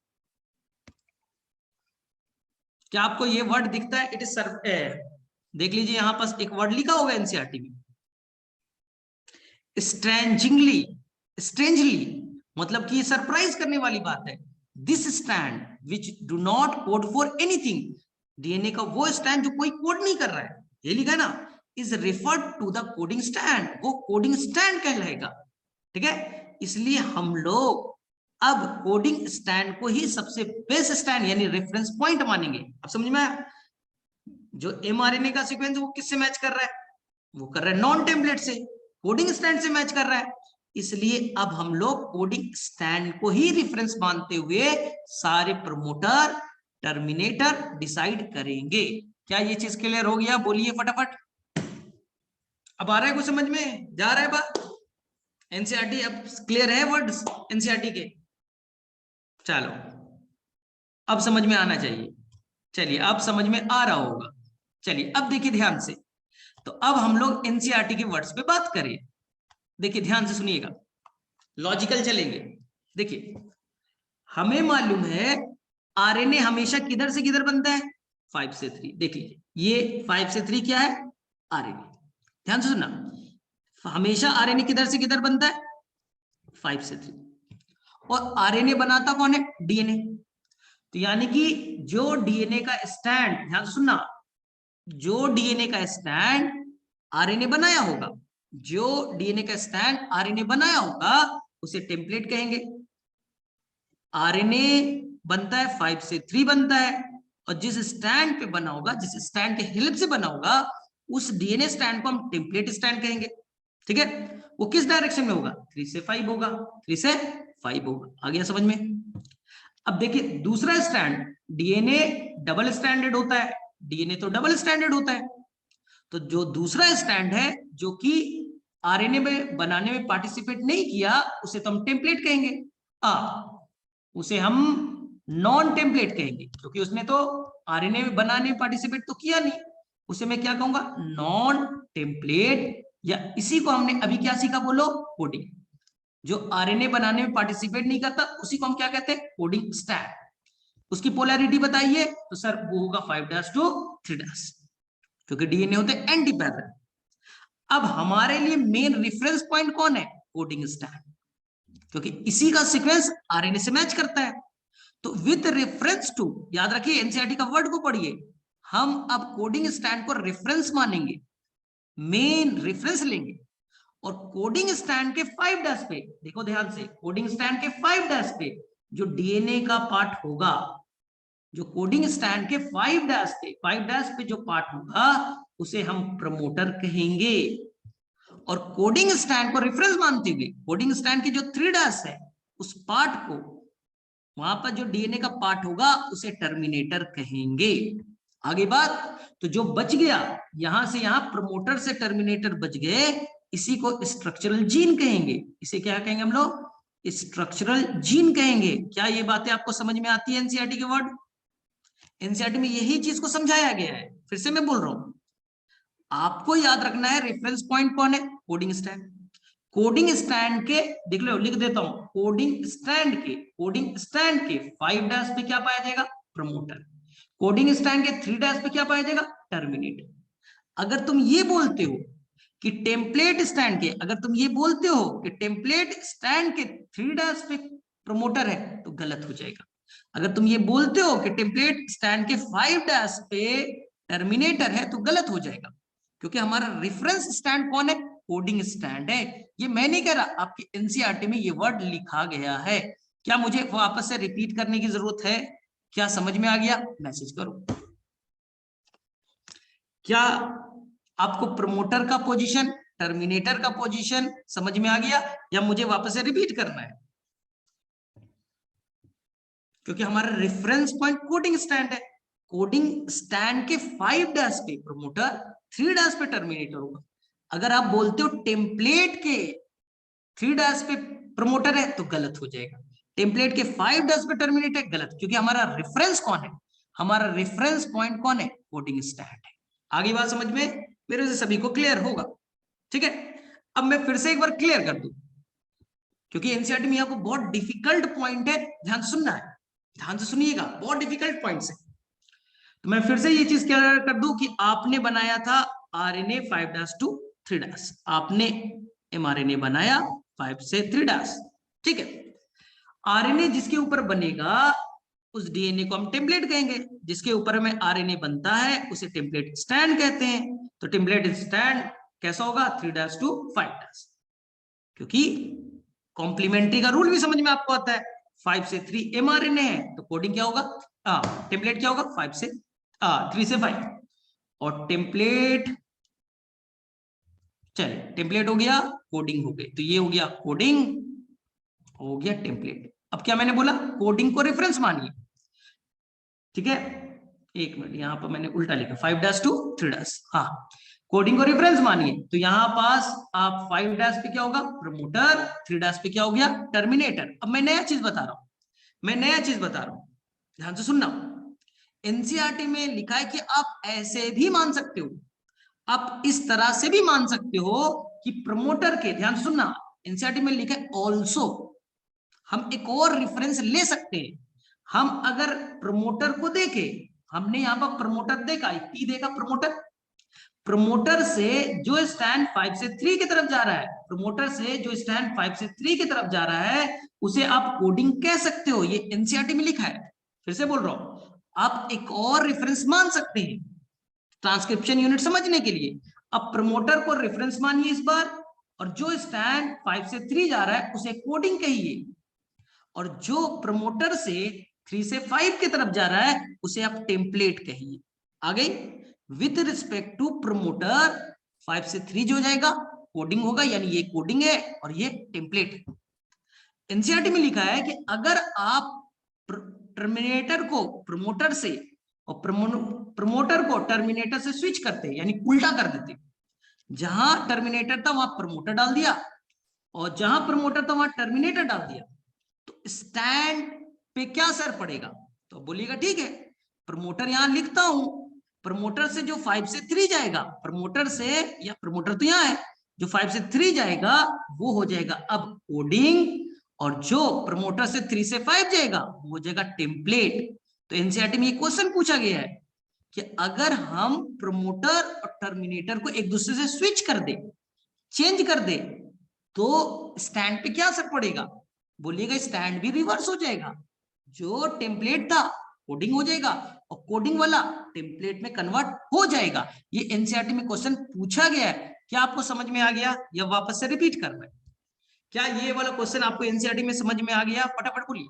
क्या आपको ये वर्ड दिखता है? इट इज देख लीजिए, यहां पास एक वर्ड लिखा होगा एनसीईआरटी में, स्ट्रेंजिंगली। स्ट्रेंजली मतलब कि सरप्राइज करने वाली बात है। This stand which do not code for anything, DNA का वो स्टैंड जो कोई कोड नहीं कर रहा है, ये लिखा है ना, is referred to the coding strand, वो कोडिंग स्टैंड कहलाएगा। ठीक है, इसलिए हम लोग अब कोडिंग स्टैंड को ही सबसे बेस्ट स्टैंड यानी रेफरेंस पॉइंट मानेंगे। अब समझ में आया? जो एमआरएनए का सीक्वेंस वो किससे मैच कर रहा है? वो कर रहा है नॉन टेम्पलेट से, कोडिंग स्टैंड से मैच कर रहा है। इसलिए अब हम लोग कोडिंग स्टैंड को ही रेफरेंस मानते हुए सारे प्रमोटर टर्मिनेटर डिसाइड करेंगे। क्या ये चीज क्लियर हो गया? बोलिए फटाफट। अब आ रहा है कुछ समझ में? जा रहा है बात? एनसीईआरटी अब क्लियर है वर्ड्स एनसीईआरटी के? चलो अब समझ में आना चाहिए। चलिए अब समझ में आ रहा होगा। चलिए अब देखिए ध्यान से, तो अब हम लोग एनसीईआरटी के वर्ड्स पे बात करें। देखिए ध्यान से सुनिएगा, लॉजिकल चलेंगे। देखिए हमें मालूम है आरएनए हमेशा किधर से किधर बनता है? 5 से 3। देख लीजिए ये 5 से 3 क्या है? आरएनए। ध्यान से सुनना, हमेशा आरएनए किधर से किधर बनता है? 5 से 3। और आरएनए बनाता कौन है? डीएनए। तो यानी कि जो डीएनए का स्टैंड, ध्यान से सुनना, जो डीएनए का स्टैंड आरएनए बनाया होगा, जो डीएनए का स्टैंड आरएनए बनाया होगा उसे टेम्पलेट कहेंगे। आरएनए बनता है 5 से 3 बनता है, और जिस स्टैंड पे बना होगा, जिस स्टैंड के हेल्प से बना होगा, उस डीएनए स्टैंड को हम टेम्पलेट स्टैंड कहेंगे। ठीक है, वो किस डायरेक्शन में होगा? 3 से 5 होगा, 3 से 5 होगा। आ गया समझ में? अब देखिए दूसरा स्टैंड, डीएनए डबल स्टैंडर्ड होता है, डीएनए तो डबल स्टैंडर्ड होता है। तो जो दूसरा स्टैंड है जो कि आरएनए में बनाने में पार्टिसिपेट नहीं किया, उसे तो हम टेम्पलेट कहेंगे। उसे हम नॉन टेम्पलेट कहेंगे, क्योंकि उसने तो आरएनए में बनाने में पार्टिसिपेट तो किया नहीं। उसे मैं क्या कहूंगा? नॉन टेम्पलेट, या इसी को हमने अभी क्या सीखा? बोलो, कोडिंग। जो आरएनए बनाने में पार्टिसिपेट नहीं करता उसी को हम क्या कहते हैं? Coding stand. उसकी पोलैरिटी बताइए, तो सर वो होगा 5' to 3', क्योंकि डीएनए होते हैं एंटी पैरेलल। अब हमारे लिए मेन रेफरेंस पॉइंट कौन है? कोडिंग स्टैंड, क्योंकि इसी का सीक्वेंस आरएनए से मैच करता है। तो विद रेफरेंस टू, याद रखिए एनसीईआरटी का वर्ड को पढ़िए, हम अब कोडिंग स्टैंड को रेफरेंस मानेंगे, मेन रेफरेंस लेंगे। और कोडिंग स्टैंड के 5' पे, देखो ध्यान से, कोडिंग स्टैंड के 5' पे जो डीएनए का पार्ट होगा, जो कोडिंग स्टैंड के 5' पे जो पार्ट होगा उसे हम प्रमोटर कहेंगे। और कोडिंग स्टैंड को रेफरेंस मानते हुए कोडिंग स्टैंड के जो 3' है उस पार्ट को, वहां पर जो डीएनए का पार्ट होगा उसे टर्मिनेटर कहेंगे। आगे बात, तो जो बच गया यहां से यहां प्रमोटर से टर्मिनेटर बच गए, इसी को स्ट्रक्चरल जीन कहेंगे। इसे क्या कहेंगे हम लोग? स्ट्रक्चरल जीन कहेंगे। क्या ये बातें आपको समझ में आती है? एनसीईआरटी के वर्ड, एनसीईआरटी में यही चीज को समझाया गया है। फिर से मैं बोल रहा हूं, आपको याद रखना है रेफरेंस पॉइंट कौन है? Coding stand. कोडिंग स्टैंड के, देख लो लिख देता हूं, कोडिंग स्टैंड के 5' पे क्या पाया जाएगा? प्रमोटर। कोडिंग स्टैंड के 3' पे क्या पाया जाएगा? टर्मिनेटर। अगर तुम ये बोलते हो कि टेम्पलेट स्टैंड के, अगर तुम ये बोलते हो कि टेम्पलेट स्टैंड के 3' पे प्रमोटर है, तो गलत हो जाएगा। अगर तुम ये बोलते हो कि टेम्पलेट स्टैंड के 5' पे टर्मिनेटर है, तो गलत हो जाएगा, क्योंकि हमारा रेफरेंस स्टैंड कौन है? कोडिंग स्टैंड है। ये मैं नहीं कह रहा, आपकी एनसीईआरटी में ये वर्ड लिखा गया है। क्या मुझे वापस से रिपीट करने की जरूरत है? क्या समझ में आ गया? मैसेज करो। क्या आपको प्रमोटर का पोजीशन, टर्मिनेटर का पोजीशन समझ में आ गया, या मुझे वापस से रिपीट करना है? क्योंकि हमारा रेफरेंस पॉइंट कोडिंग स्टैंड है। कोडिंग स्टैंड के 5' पे प्रमोटर, 3' पे टर्मिनेटर होगा। अगर आप बोलते हो टेम्पलेट के 3' पे प्रमोटर है, तो गलत हो जाएगा। टेम्पलेट के 5 पे टर्मिनेट है, गलत, क्योंकि हमारा रेफरेंस कौन है, हमारा रेफरेंस पॉइंट कौन है, कोडिंग स्टैंड है। आगे बात समझ में मेरे से सभी को क्लियर होगा, ठीक है। अब मैं फिर से एक बार क्लियर कर दूं, क्योंकि एनसीईआरटी में आपको बहुत डिफिकल्ट पॉइंट है, ध्यान से सुनना है, ध्यान से सुनिएगा, बहुत डिफिकल्ट पॉइंट है। तो मैं फिर से ये चीज क्लियर कर दूं कि आपने बनाया था RNA 5' to 3', आपने mRNA बनाया 5 से 3', ठीक है। RNA जिसके ऊपर बनेगा उस DNA को हम टेम्पलेट कहेंगे, जिसके ऊपर में RNA बनता है उसे टेम्पलेट स्टैंड कहते हैं। तो टेम्पलेट स्टैंड कैसा होगा, 3' to 5', क्योंकि कॉम्प्लीमेंट्री का रूल भी समझ में आपको आता है, 5 से 3 mRNA है तो कोडिंग क्या होगा, टेम्पलेट क्या होगा, 3 से 5। और टेम्पलेट, चलिए टेम्पलेट हो गया, कोडिंग हो गई, तो ये हो गया कोडिंग, हो गया टेम्पलेट। अब क्या मैंने बोला, कोडिंग को रेफरेंस मानिए, ठीक है। एक मिनट, यहां पर मैंने उल्टा लिखा, 5' to 3', हाँ, कोडिंग को रेफरेंस मानिए। तो यहां पास आप 5' पे क्या होगा, प्रमोटर, 3' पे क्या हो गया, टर्मिनेटर। अब मैं नया चीज बता रहा हूं, मैं नया चीज बता रहा हूं, ध्यान से सुनना। एनसीईआरटी में लिखा है कि आप ऐसे भी मान सकते हो, आप इस तरह से भी मान सकते हो कि प्रमोटर के, ध्यान सुनना, एनसीईआरटी में लिखा है ऑल्सो, हम एक और रेफरेंस ले सकते हैं। हम अगर प्रमोटर को देखें, हमने यहां पर प्रमोटर देखा, पी देखा, प्रमोटर, प्रमोटर से जो स्टैंड 5 से 3 की तरफ जा रहा है, प्रमोटर से जो स्टैंड 5 से 3 की तरफ जा रहा है उसे आप कोडिंग कह सकते हो, ये एनसीईआरटी में लिखा है। फिर से बोल रहा हूं, आप एक और रेफरेंस मान सकते हैं ट्रांसक्रिप्शन यूनिट समझने के लिए। अब प्रमोटर को रेफरेंस मानिए इस बार, और जो स्टैंड 5 से 3 जा रहा है उसे कोडिंग कहिए, और जो प्रमोटर से 3 से 5 की तरफ जा रहा है उसे आप टेम्पलेट कहिए। आ गई, विथ रिस्पेक्ट टू प्रमोटर 5 से 3 जो जाएगा कोडिंग होगा, यानी ये कोडिंग है और ये टेम्पलेट है। एनसीईआरटी में लिखा है कि अगर आप टर्मिनेटर को प्रमोटर से और प्रमोटर को टर्मिनेटर से स्विच करते, यानी उल्टा कर देते, जहां टर्मिनेटर था वहां प्रमोटर डाल दिया और जहां प्रमोटर था वहां टर्मिनेटर डाल दिया, तो स्टैंड पे क्या असर पड़ेगा। तो बोलिएगा ठीक है, प्रमोटर यहां लिखता हूं, प्रमोटर से जो 5 से 3 जाएगा, प्रमोटर से, या प्रमोटर तो यहां है, जो 5 से 3 जाएगा वो हो जाएगा अब कोडिंग, और जो प्रमोटर से 3 से 5 जाएगा वो हो जाएगा टेम्पलेट। तो एनसीईआरटी में ये क्वेश्चन पूछा गया है कि अगर हम प्रमोटर और टर्मिनेटर को एक दूसरे से स्विच कर दे, चेंज कर दे, तो स्टैंड पे क्या असर पड़ेगा। बोलिएगा स्टैंड भी रिवर्स हो जाएगा, जो टेम्पलेट था कोडिंग हो जाएगा और कोडिंग वाला टेम्पलेट में कन्वर्ट हो जाएगा। ये एनसीईआरटी में क्वेश्चन पूछा गया है, क्या आपको समझ में आ गया या वापस से रिपीट करना है। क्या ये वाला क्वेश्चन आपको एनसीईआरटी में समझ में आ गया, फटाफट बोलिए।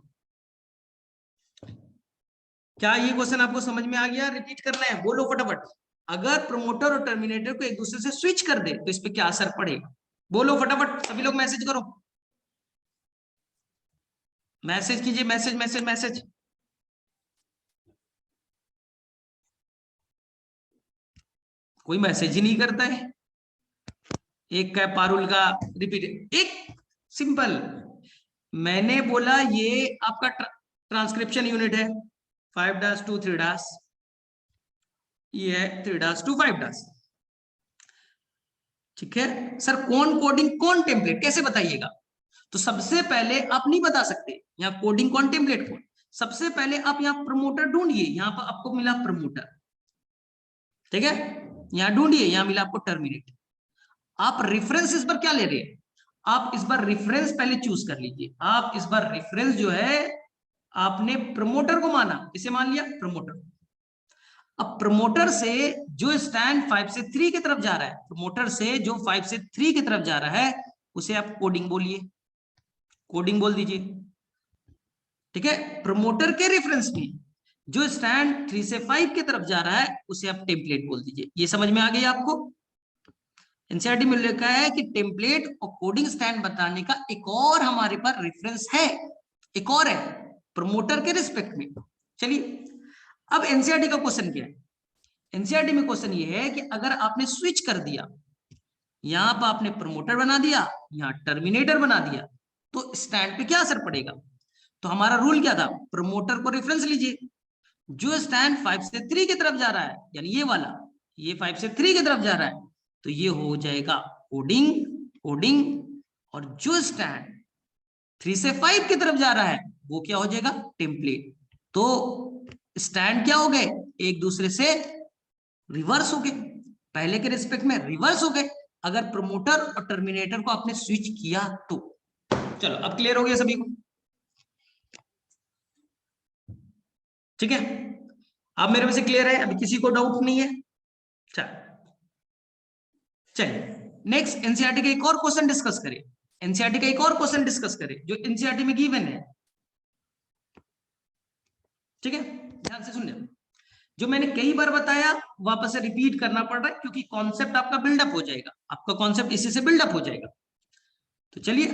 क्या ये क्वेश्चन आपको समझ में आ गया, रिपीट करना है, बोलो फटाफट। अगर प्रमोटर और टर्मिनेटर को एक दूसरे से स्विच कर दे तो इस पे क्या असर पड़ेगा, बोलो फटाफट, सभी लोग मैसेज करो, मैसेज कीजिए, मैसेज मैसेज मैसेज। कोई मैसेज ही नहीं करता है। एक का पारुल का रिपीट, एक सिंपल, मैंने बोला ये आपका ट्रांसक्रिप्शन यूनिट है, 5' to 3', ये है 3' to 5', ठीक है सर। कौन कोडिंग कौन टेम्पलेट कैसे बताइएगा। तो सबसे पहले आप नहीं बता सकते यहाँ कोडिंग कौन टेम्पलेट कौन, सबसे पहले आप यहाँ प्रमोटर ढूंढिए, यहाँ पर आपको मिला प्रमोटर, ठीक है, यहाँ ढूंढिए, यहाँ मिला आपको टर्मिनेट। आप रेफरेंस इस बार क्या ले रहे हैं, आप इस बार रेफरेंस पहले चूज कर लीजिए। आप इस बार रेफरेंस जो है आपने प्रमोटर को माना, इसे मान लिया प्रमोटर। अब प्रमोटर से जो स्टैंड 5 से 3 की तरफ जा रहा है, प्रमोटर से जो 5 से 3 की तरफ जा रहा है उसे आप कोडिंग बोलिए, कोडिंग बोल दीजिए, ठीक है। प्रमोटर के रेफरेंस में जो स्टैंड 3 से 5 की तरफ जा रहा है उसे आप टेम्पलेट बोल दीजिए। ये समझ में आ गई आपको। एनसीईआरटी में लिखा है कि टेम्पलेट और कोडिंग स्टैंड बताने का एक और हमारे पास रेफरेंस है, एक और है प्रमोटर के रिस्पेक्ट में। चलिए अब एनसीईआरटी का क्वेश्चन क्या है, एनसीईआरटी में क्वेश्चन ये है कि अगर आपने स्विच कर दिया, यहां पर आपने प्रमोटर बना दिया, यहां टर्मिनेटर बना दिया, तो स्टैंड पे क्या असर पड़ेगा। तो हमारा रूल क्या था, प्रमोटर को रेफरेंस लीजिए, जो स्टैंड 5 से 3 की तरफ जा रहा है, यानी ये वाला, ये 5 से 3 की तरफ जा रहा है, तो ये हो जाएगा कोडिंग कोडिंग, और जो स्टैंड 3 से 5 की तरफ जा रहा है वो क्या हो जाएगा, टेम्पलेट। तो स्टैंड क्या हो गए, एक दूसरे से रिवर्स हो गए, पहले के रिस्पेक्ट में रिवर्स हो गए, अगर प्रमोटर और टर्मिनेटर को आपने स्विच किया तो। चलो अब क्लियर हो गया सभी को, ठीक है, अब मेरे में से क्लियर है, अभी किसी को डाउट नहीं है। चलिए नेक्स्ट एनसीईआरटी का एक और क्वेश्चन डिस्कस करें, एनसीईआरटी का एक और क्वेश्चन डिस्कस करें जो एनसीईआरटी में गिवन है, ठीक है, ध्यान से सुनिए, जो मैंने कई बार बताया वापस से रिपीट करना पड़ रहा है क्योंकि कॉन्सेप्ट आपका बिल्डअप हो जाएगा, आपका कॉन्सेप्ट इसी से बिल्डअप हो जाएगा। तो चलिए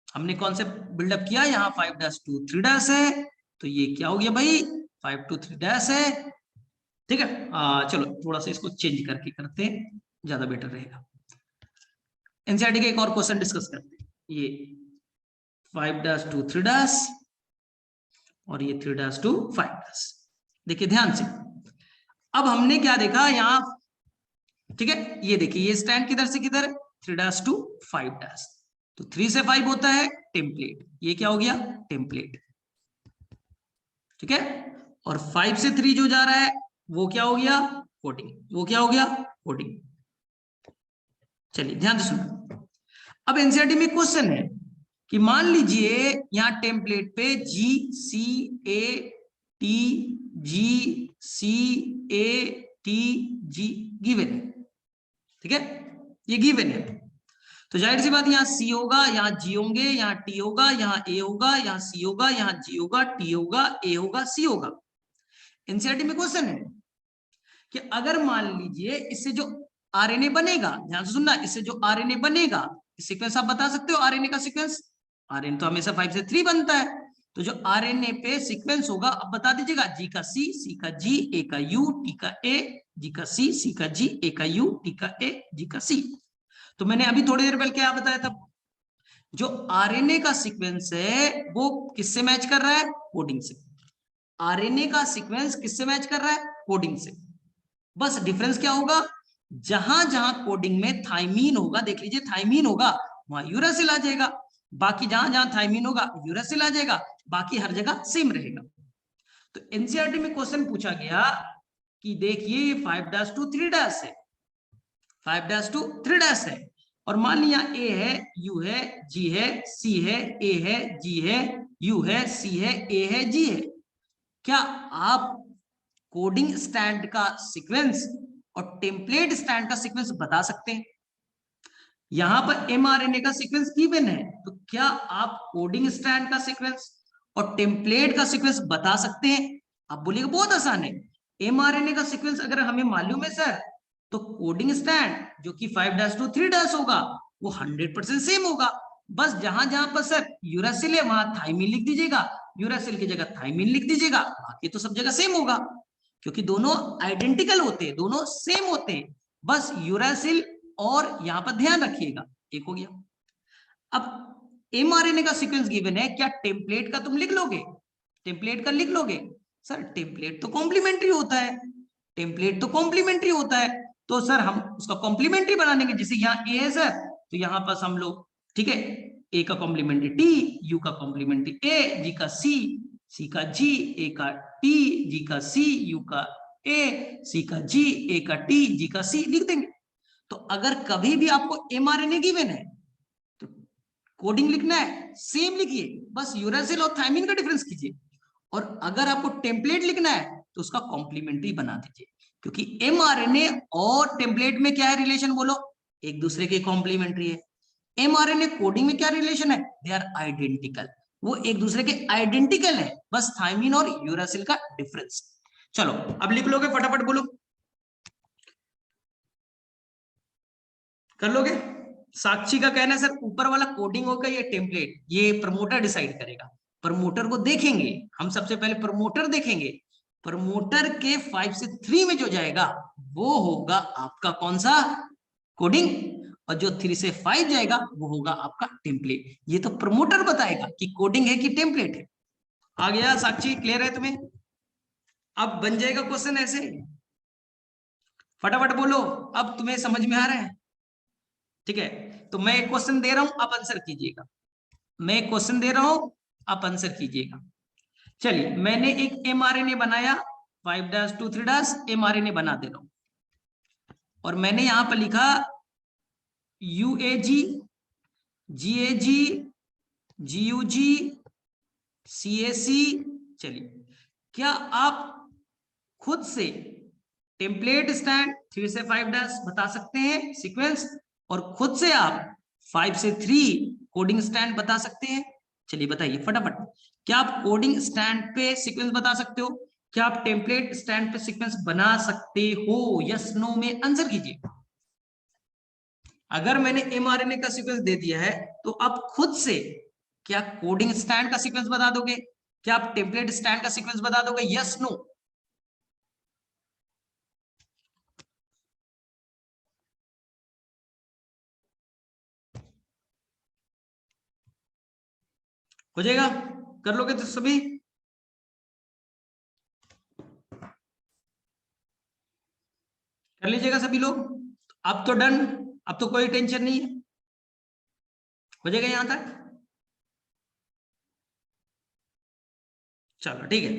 हमने कॉन्सेप्ट बिल्डअप किया, यहाँ 5-2 3 है, तो ये क्या हो गया भाई 5 2 3 है, ठीक है। चलो थोड़ा सा इसको चेंज करके करते हैं, ज्यादा बेटर रहेगा। एनसीईआरटी का एक और क्वेश्चन डिस्कस करते हैं, ये 5-2 3 और ये 3-2 5। देखिए ध्यान से, अब हमने क्या देखा यहाँ, ठीक है, ये देखिए ये स्टैंड किधर से किधर है, 3-2 5, तो 3 से 5 होता है टेम्पलेट, ये क्या हो गया टेम्पलेट, ठीक है, और 5 से 3 जो जा रहा है वो क्या हो गया कोडिंग, वो क्या हो गया कोडिंग। चलिए ध्यान से सुनो, अब एनसीईआरटी में क्वेश्चन है कि मान लीजिए यहाँ टेम्पलेट पे GCATGCATG गिवन है, ठीक है, ये गिवन है, तो जाहिर सी बात यहाँ C होगा, यहाँ G होंगे, यहाँ T होगा, यहाँ A होगा, यहाँ C होगा, यहाँ G होगा, T होगा, A होगा, C होगा। एनसीईआरटी में क्वेश्चन है कि अगर मान लीजिए इससे जो आरएनए बनेगा, ध्यान से सुनना, इससे जो आरएनए बनेगा, सीक्वेंस आप बता सकते हो आरएनए का सीक्वेंस, आरएनए तो हमेशा 5 से 3 बनता है, तो जो आरएनए पे सीक्वेंस होगा अब बता दीजिएगा, G का C, C का G, A का U, T का A, G का C, C का G, A का U, T का A, G का C। तो मैंने अभी थोड़ी देर पहले क्या बताया था, जो आरएनए का सीक्वेंस है वो किससे मैच कर रहा है, कोडिंग से, आरएनए का सीक्वेंस किससे मैच कर रहा है, कोडिंग से। बस डिफरेंस क्या होगा, जहां जहां कोडिंग में थाइमीन होगा, देख लीजिए थाइमीन होगा वहां यूरासिल आ जाएगा, बाकी जहां जहां थाइमीन होगा यूरासिल आ जाएगा, बाकी हर जगह सेम रहेगा। तो एनसीईआरटी में क्वेश्चन पूछा गया कि देखिए ये 5-2 3 है, 5-2 3 है, और मान लिया A है, U है, G है, C है, A है, G है, U है, C है, A है, G है। क्या आप कोडिंग स्टैंड का सीक्वेंस और टेम्पलेट स्टैंड का सीक्वेंस बता सकते हैं? यहां पर एमआरएनए का सीक्वेंस गिवन है, तो क्या आप कोडिंग स्टैंड का सीक्वेंस और टेम्पलेट का सीक्वेंस बता सकते हैं? आप बोलिएगा बहुत आसान है, एमआरएनए का सीक्वेंस अगर हमें मालूम है सर, तो कोडिंग स्टैंड जो कि 5-2 3 होगा वो 100% सेम होगा, बस जहां जहां पर सर यूरासिल है वहां थाइमीन लिख दीजिएगा, यूरासिल की जगह थाइमीन लिख दीजिएगा, बाकी तो सब जगह सेम होगा, क्योंकि दोनों आइडेंटिकल होते हैं, दोनों सेम होते हैं, बस यूरासिल और यहां पर ध्यान रखिएगा, एक हो गया। अब एमआरएनए का सीक्वेंस गिवन है, क्या टेम्पलेट का तुम लिख लोगे, टेम्पलेट का लिख लोगे? सर टेम्पलेट तो कॉम्प्लीमेंट्री होता है, टेम्पलेट तो कॉम्प्लीमेंट्री होता है, तो सर हम उसका कॉम्प्लीमेंट्री बना देंगे, जैसे यहाँ ए है सर, तो यहाँ पास हम लोग, ठीक है, ए का कॉम्प्लीमेंट्री टी, यू का कॉम्प्लीमेंट्री ए, जी का सी, सी का जी, ए का टी, जी का सी, यू का ए, सी का जी, ए का टी, जी का सी लिख देंगे। तो अगर कभी भी आपको एमआरएनए गिवन है तो कोडिंग लिखना है सेम लिखिए, बस यूरासिल और थाइमीन का डिफरेंस कीजिए, और अगर आपको टेम्पलेट लिखना है तो उसका कॉम्प्लीमेंट्री बना दीजिए, क्योंकि एमआरएनए और टेम्पलेट में क्या है रिलेशन, बोलो, एक दूसरे के कॉम्प्लीमेंट्री है। एमआरएनए कोडिंग में क्या रिलेशन है, दे आर आइडेंटिकल, वो एक दूसरे के आइडेंटिकल है, बस थाइमीन और यूरासिल का डिफरेंस। चलो अब लिख लोगे, फटाफट बोलो, कर लोगे? साक्षी का कहना है सर ऊपर वाला कोडिंग होगा, ये टेम्पलेट, ये प्रमोटर डिसाइड करेगा, प्रमोटर को देखेंगे हम, सबसे पहले प्रमोटर देखेंगे, प्रमोटर के 5 से 3 में जो जाएगा वो होगा आपका कौन सा, कोडिंग, और जो 3 से 5 जाएगा वो होगा आपका टेम्पलेट। ये तो प्रमोटर बताएगा कि कोडिंग है कि टेम्पलेट है। आ गया साक्षी, क्लियर है तुम्हें? अब बन जाएगा क्वेश्चन ऐसे, फटाफट बोलो, अब तुम्हें समझ में आ रहा है? ठीक है, तो मैं एक क्वेश्चन दे रहा हूं, आप आंसर कीजिएगा। मैं एक क्वेश्चन दे रहा हूं, आप आंसर कीजिएगा। चलिए, मैंने एक mRNA बनाया, 5'2'3' mRNA बना दे रहा हूं, और मैंने यहां पर लिखा UAG, GAG, GUG, CAC। चलिए, क्या आप खुद से टेम्पलेट स्टैंड 3 से 5' बता सकते हैं सीक्वेंस, और खुद से आप 5 से 3 कोडिंग स्टैंड बता सकते हैं? चलिए बताइए फटाफट, क्या आप कोडिंग स्टैंड पे सीक्वेंस बता सकते हो? क्या आप टेम्पलेट स्टैंड पे सीक्वेंस बना सकते हो? यस नो में आंसर कीजिए। अगर मैंने mRNA का सीक्वेंस दे दिया है तो आप खुद से क्या कोडिंग स्टैंड का सीक्वेंस बता दोगे? क्या आप टेम्पलेट स्टैंड का सीक्वेंस बता दोगे? Yes no? हो जाएगा? कर लोगे तो सभी? कर लीजिएगा सभी लोग। अब तो डन, अब तो कोई टेंशन नहीं है, हो जाएगा यहां तक। चलो ठीक है,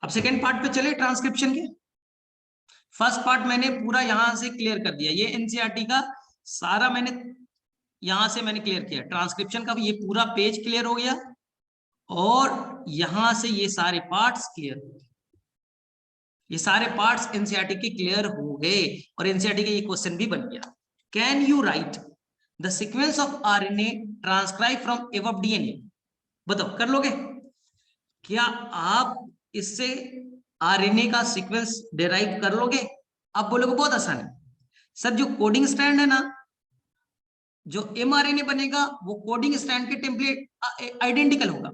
अब सेकेंड पार्ट पे चले, ट्रांसक्रिप्शन के। फर्स्ट पार्ट मैंने पूरा यहां से क्लियर कर दिया, ये एनसीईआरटी का सारा मैंने यहां से मैंने क्लियर किया। ट्रांसक्रिप्शन का भी ये पूरा पेज क्लियर हो गया, और यहां से ये सारे पार्ट्स क्लियर हो गए। ये सारे पार्ट्स एनसीईआरटी के क्लियर हो गए, और एनसीईआरटी का ये क्वेश्चन भी बन गया। Can you right the sequence of RNA transcribe from above DNA? बताओ, कर लोगे? क्या आप इससे आरएनए का सीक्वेंस डिराइव कर लोगे? आप बोलोगे बहुत आसान है सर, जो कोडिंग स्टैंड है ना, जो mRNA बनेगा वो कोडिंग स्टैंड के टेम्पलेट आइडेंटिकल होगा।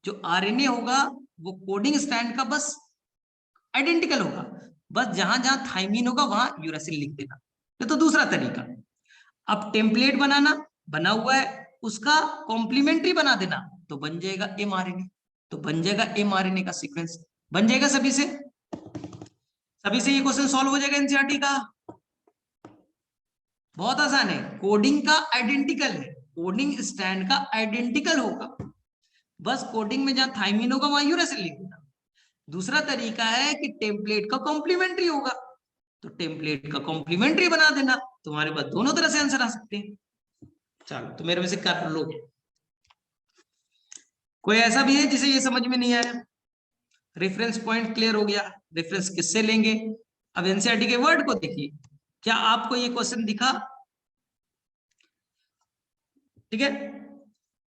जो आरएनए होगा वो कोडिंग स्टैंड का बस आइडेंटिकल होगा, बस जहां जहां थाइमीन होगा वहां यूरासिल लिख देना। ये तो दूसरा तरीका। अब टेम्पलेट बनाना बना हुआ है, उसका कॉम्प्लीमेंट्री बना देना, तो बन जाएगा mRNA। तो बन जाएगा mRNA का सीक्वेंस, बन जाएगा सभी से। सभी से ये क्वेश्चन सॉल्व हो जाएगा एनसीईआरटी का। बहुत आसान है, कोडिंग का आइडेंटिकल है, कोडिंग स्टैंड का आइडेंटिकल होगा, बस कोडिंग में जहां थाइमीन होगा वहां यूरासिल लिख देना। दूसरा तरीका है कि टेम्पलेट का कॉम्प्लीमेंट्री होगा, तो टेम्पलेट का कॉम्प्लीमेंट्री बना देना, तुम्हारे पास दोनों तरह से आंसर आ सकते हैं। चलो, तो मेरे में से कर लोगे? कोई ऐसा भी है जिसे ये समझ में नहीं आया? रेफरेंस पॉइंट क्लियर हो गया, रेफरेंस किससे लेंगे? अब एनसीईआरटी के वर्ड को देखिए, क्या आपको ये क्वेश्चन दिखा? ठीक है,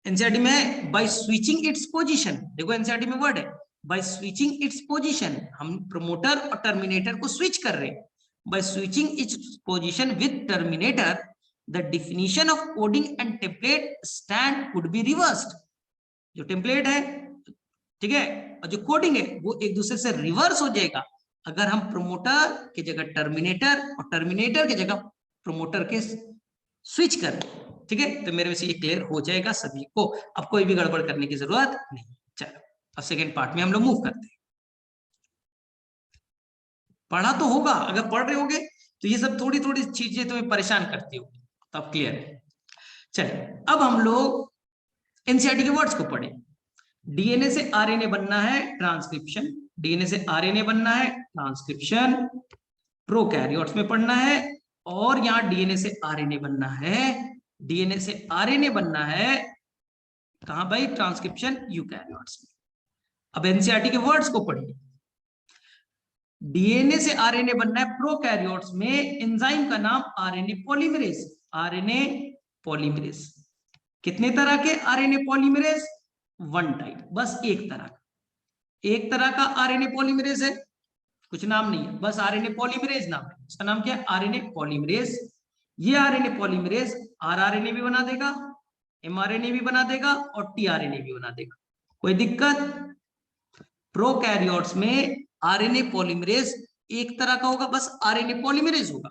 एनसीईआरटी में बाय स्विचिंग इट्स पोजीशन, देखो एनसीईआरटी में वर्ड है बाय स्विचिंग इट्स पोजीशन, हम प्रमोटर और टर्मिनेटर को स्विच कर रहे हैं। By switching its position with terminator the definition of coding and template strand could be reversed. जो टेम्पलेट है, ठीक है, और जो कोडिंग है वो एक दूसरे से रिवर्स हो जाएगा अगर हम प्रमोटर की जगह टर्मिनेटर और टर्मिनेटर की जगह प्रमोटर के स्विच करें। ठीक है, तो मेरे से ये क्लियर हो जाएगा सभी को, अब कोई भी गड़बड़ करने की जरूरत नहीं। चलो, अब सेकेंड पार्ट में हम लोग मूव करते हैं। पढ़ा तो होगा, अगर पढ़ रहे होगे तो ये सब थोड़ी थोड़ी चीजें तुम्हें परेशान करती होगी, तो अब क्लियर है। चलिए, अब हम लोग एनसीईआरटी के वर्ड्स को पढ़ें। डीएनए से आरएनए बनना है, ट्रांसक्रिप्शन। डीएनए से आरएनए बनना है, ट्रांसक्रिप्शन। प्रोकैरियोट्स में पढ़ना है, और यहां डीएनए से आरएनए बनना है, डीएनए से आरएनए बनना है कहां भाई? ट्रांसक्रिप्शन, यूकैरियोट्स में। अब एनसीईआरटी के वर्ड्स को पढ़िए। डीएनए से आरएनए बनना है प्रोकैरियोट्स में, एंजाइम का नाम आरएनए पॉलीमरेज। आरएनए पॉलीमरेज, कितने तरह के आरएनए पॉलीमरेज? वन टाइप, बस एक तरह का, एक तरह का आरएनए पॉलीमरेज है, कुछ नाम नहीं है, बस आरएनए पॉलीमरेज नाम है। इसका नाम क्या है? RNA polymerase. ये आरएनए पॉलीमरेज आरआरएनए भी बना देगा, एमआरएनए भी बना देगा, और टीआरएनए भी बना देगा। कोई दिक्कत? प्रोकैरियोट्स में आरएनए पॉलीमरेज एक तरह का होगा, बस आरएनए पॉलीमरेज होगा।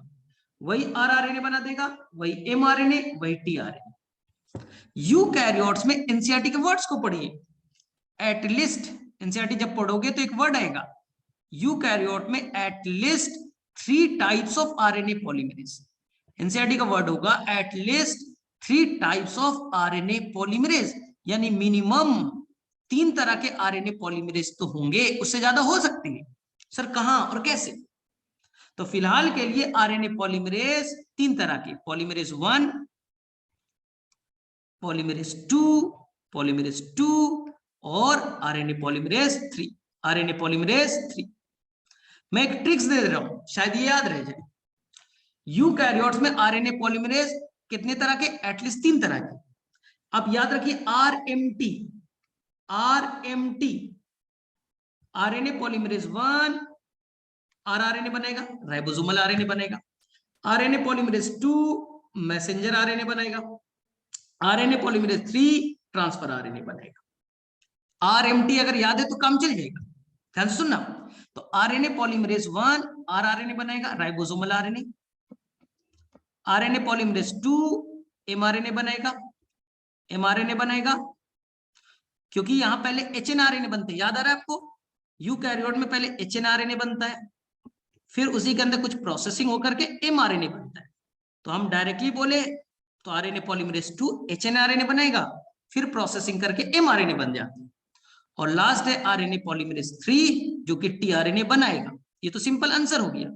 वही आरआरएनए बना देगा, वही एमआरएनए, वही टीआरएनए। यूकैरियोट्स में एनसीईआरटी के वर्ड्स को पढ़िए। एटलीस्ट एनसीईआरटी जब पढ़ोगे तो एक वर्ड आएगा, यूकैरियोट में at least 3 types of RNA polymerase. NCERT का वर्ड होगा at least 3 types of RNA polymerase, यानी मिनिमम 3 तरह के आरएनए पॉलीमरेज तो होंगे, उससे ज्यादा हो सकते हैं। सर कहां और कैसे? तो फिलहाल के लिए आरएनए पॉलीमरेज 3 तरह के, पॉलीमरेज 1, पॉलीमरेज 2, पॉलीमरेज 2 और आरएनए पॉलीमरेज 3। आरएनए पॉलीमरेज 3 मैं एक ट्रिक्स दे रहा हूं, शायद ये याद रह जाए। यूकैरियोट्स में आरएनए पॉलीमरेज कितने तरह के? एटलीस्ट 3 तरह के। अब याद रखिए RMT, RMT RNA polymerase 1 rRNA बनेगा, राइबोसोमल आरएनए बनेगा। आरएनए पॉलीमरेज 2 मैसेंजर आरएनए बनेगा। आरएनए पॉलीमरेज 3 ट्रांसफर आरएनए बनेगा। आरएमटी अगर याद है तो काम चल जाएगा, ध्यान से सुनना। तो आरएनए पॉलीमरेज 1 आरआरएनए बनेगा, ribosomal RNA. RNA polymerase 2 mRNA बनेगा, एमआरएनए बनेगा, क्योंकि यहां पहले एचएनआरएनए बनते हैं, याद आ रहा है आपको? यूकैरियोट में पहले एचएनआरएनए बनता है, फिर उसी के अंदर कुछ प्रोसेसिंग होकर के एमआरएनए बनता है। तो हम डायरेक्टली बोले तो आरएनए पॉलीमरेज 2 एचएनआरएनए बनेगा, फिर प्रोसेसिंग करके एमआरएनए बन जाता है। और लास्ट है आरएनए पॉलीमरेज 3 जो कि टीआरएनए बनाएगा। ये तो सिंपल आंसर हो गया।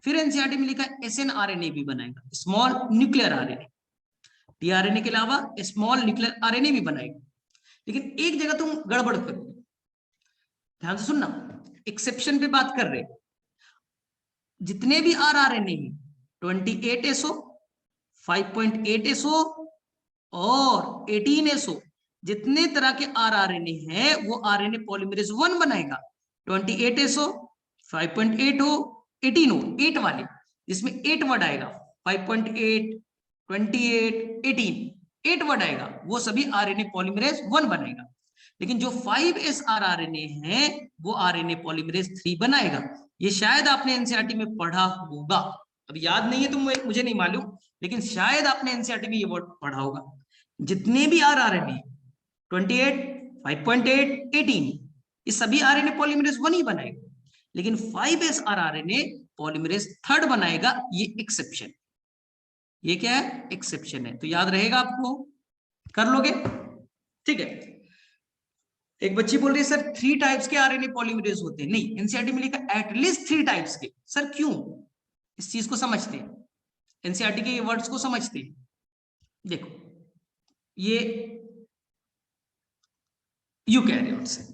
फिर एनसीईआरटी में लिखा है एसएनआरएनए भी बनाएगा, स्मॉल न्यूक्लियर आरएनए। टीआरएनए के अलावा स्मॉल न्यूक्लियर आरएनए भी बनाएगा। लेकिन एक जगह तुम गड़बड़ करोगे, ध्यान से सुनना, एक्सेप्शन पे बात कर रहे। जितने भी आरआरएनए हैं 28SO, 5.8SO और 18SO, जितने तरह के आरआरएनए हैं वो आरएनए पॉलीमरेज 1 बनाएगा। 28SO, 5.8O, 18O, 8 वाले, जिसमें 8 वर्ड आएगा, 5.8, 28, 18, 8 वर्ड आएगा, वो सभी आरएनए पॉलीमरेज 1 बनाएगा। लेकिन जो 5S आरआरएनए है वो आरएनए पॉलीमरेज 3 बनाएगा। ये शायद आपने एनसीईआरटी में पढ़ा होगा, अब याद नहीं है तो मुझे नहीं मालूम, लेकिन शायद आपने एनसीईआरटी में ये वर्ड पढ़ा होगा। जितने भी आरआरएनए 28, 5.8, 18, ये सभी आरएनए पॉलीमरेज 1 ही बनाएगा, लेकिन 5S आरआरएनए पॉलीमरेज 3 बनाएगा। ये एक्सेप्शन, ये क्या है? एक्सेप्शन है। तो याद रहेगा आपको, कर लोगे? ठीक है। एक बच्ची बोल रही है सर 3 टाइप्स के आरएनए पॉलीमरेज होते हैं। नहीं, एनसीईआरटी में लिखा एटलीस्ट 3 टाइप्स के। सर क्यों? इस चीज को समझते हैं, एनसीईआरटी के ये वर्ड्स को समझते हैं। देखो, ये यूकैरियोट्स है,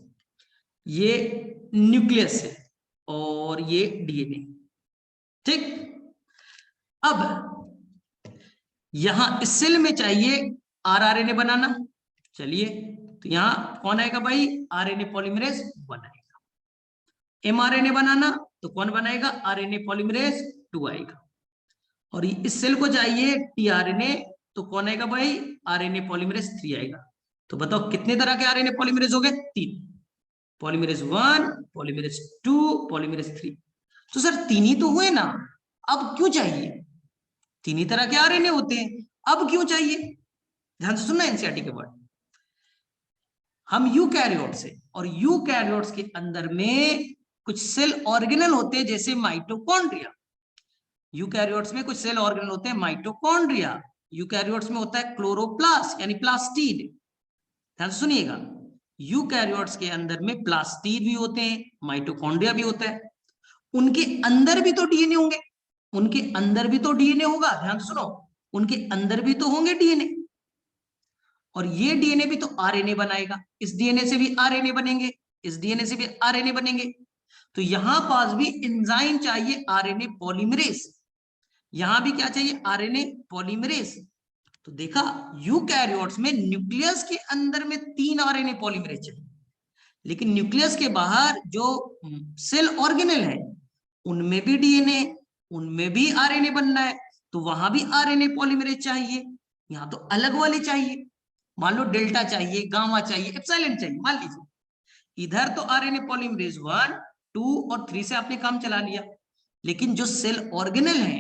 ये न्यूक्लियस है और ये डीएनए। ठीक, अब यहां इस सेल में चाहिए आरआरएनए बनाना। चलिए, तो यहां कौन आएगा भाई? आरएनए पॉलीमरेज 1 आएगा। एमआरएनए बनाना तो कौन बनाएगा? आरएनए पॉलीमरेज 2 आएगा। और इस सेल को चाहिए टीआरएनए तो कौन आएगा भाई? आरएनए पॉलीमरेज 3 आएगा। तो बताओ कितने तरह के आरएनए पॉलीमरेज हो गए? 3, पॉलीमरेज 1, पॉलीमरेज 2, पॉलीमरेज 3। तो सर 3 ही तो हुए ना, अब क्यों चाहिए? 3 ही तरह के आरएनए होते हैं, अब क्यों चाहिए? ध्यान से सुनना एनसीईआरटी के वर्ड। हम यूकैरियोट्स है और यूकैरियोट्स के अंदर में कुछ सेल ऑर्गेनल होते हैं, जैसे माइटोकॉन्ड्रिया। यूकैरियोट्स में कुछ सेल ऑर्गेनल होते हैं, माइटोकॉन्ड्रिया। यूकैरियोट्स में होता है क्लोरोप्लास्ट यानी प्लास्टिड। ध्यान से सुनिएगा, यूकैरियोट्स के अंदर में प्लास्टिड भी होते हैं, माइटोकॉन्ड्रिया भी होता है। उनके अंदर भी तो डीएनए होंगे, उनके अंदर भी तो डीएनए होगा। ध्यान से सुनो, उनके अंदर भी तो होंगे डीएनए, और ये डीएनए भी तो आरएनए बनाएगा। इस डीएनए से भी आरएनए बनेंगे, इस डीएनए से भी आरएनए बनेंगे। तो यहां पास भी एंजाइम चाहिए आरएनए पॉलीमरेज, यहां भी क्या चाहिए? RNA polymerase. तो देखा, यूकैरियोट्स में न्यूक्लियस के अंदर में 3 आरएनए पॉलीमरेज चाहिए, लेकिन न्यूक्लियस के बाहर जो सेल ऑर्गेनल है उनमें भी डीएनए, उनमें भी आरएनए बनना है, तो वहां भी आरएनए पॉलीमरेज चाहिए। यहां तो अलग वाले चाहिए, मान लो डेल्टा चाहिए, गामा चाहिए, एप्सिलॉन चाहिए, मान लीजिए। इधर तो आरएनए पॉलीमरेज 1, 2 और 3 से आपने काम चला लिया, लेकिन जो सेल ऑर्गेनल है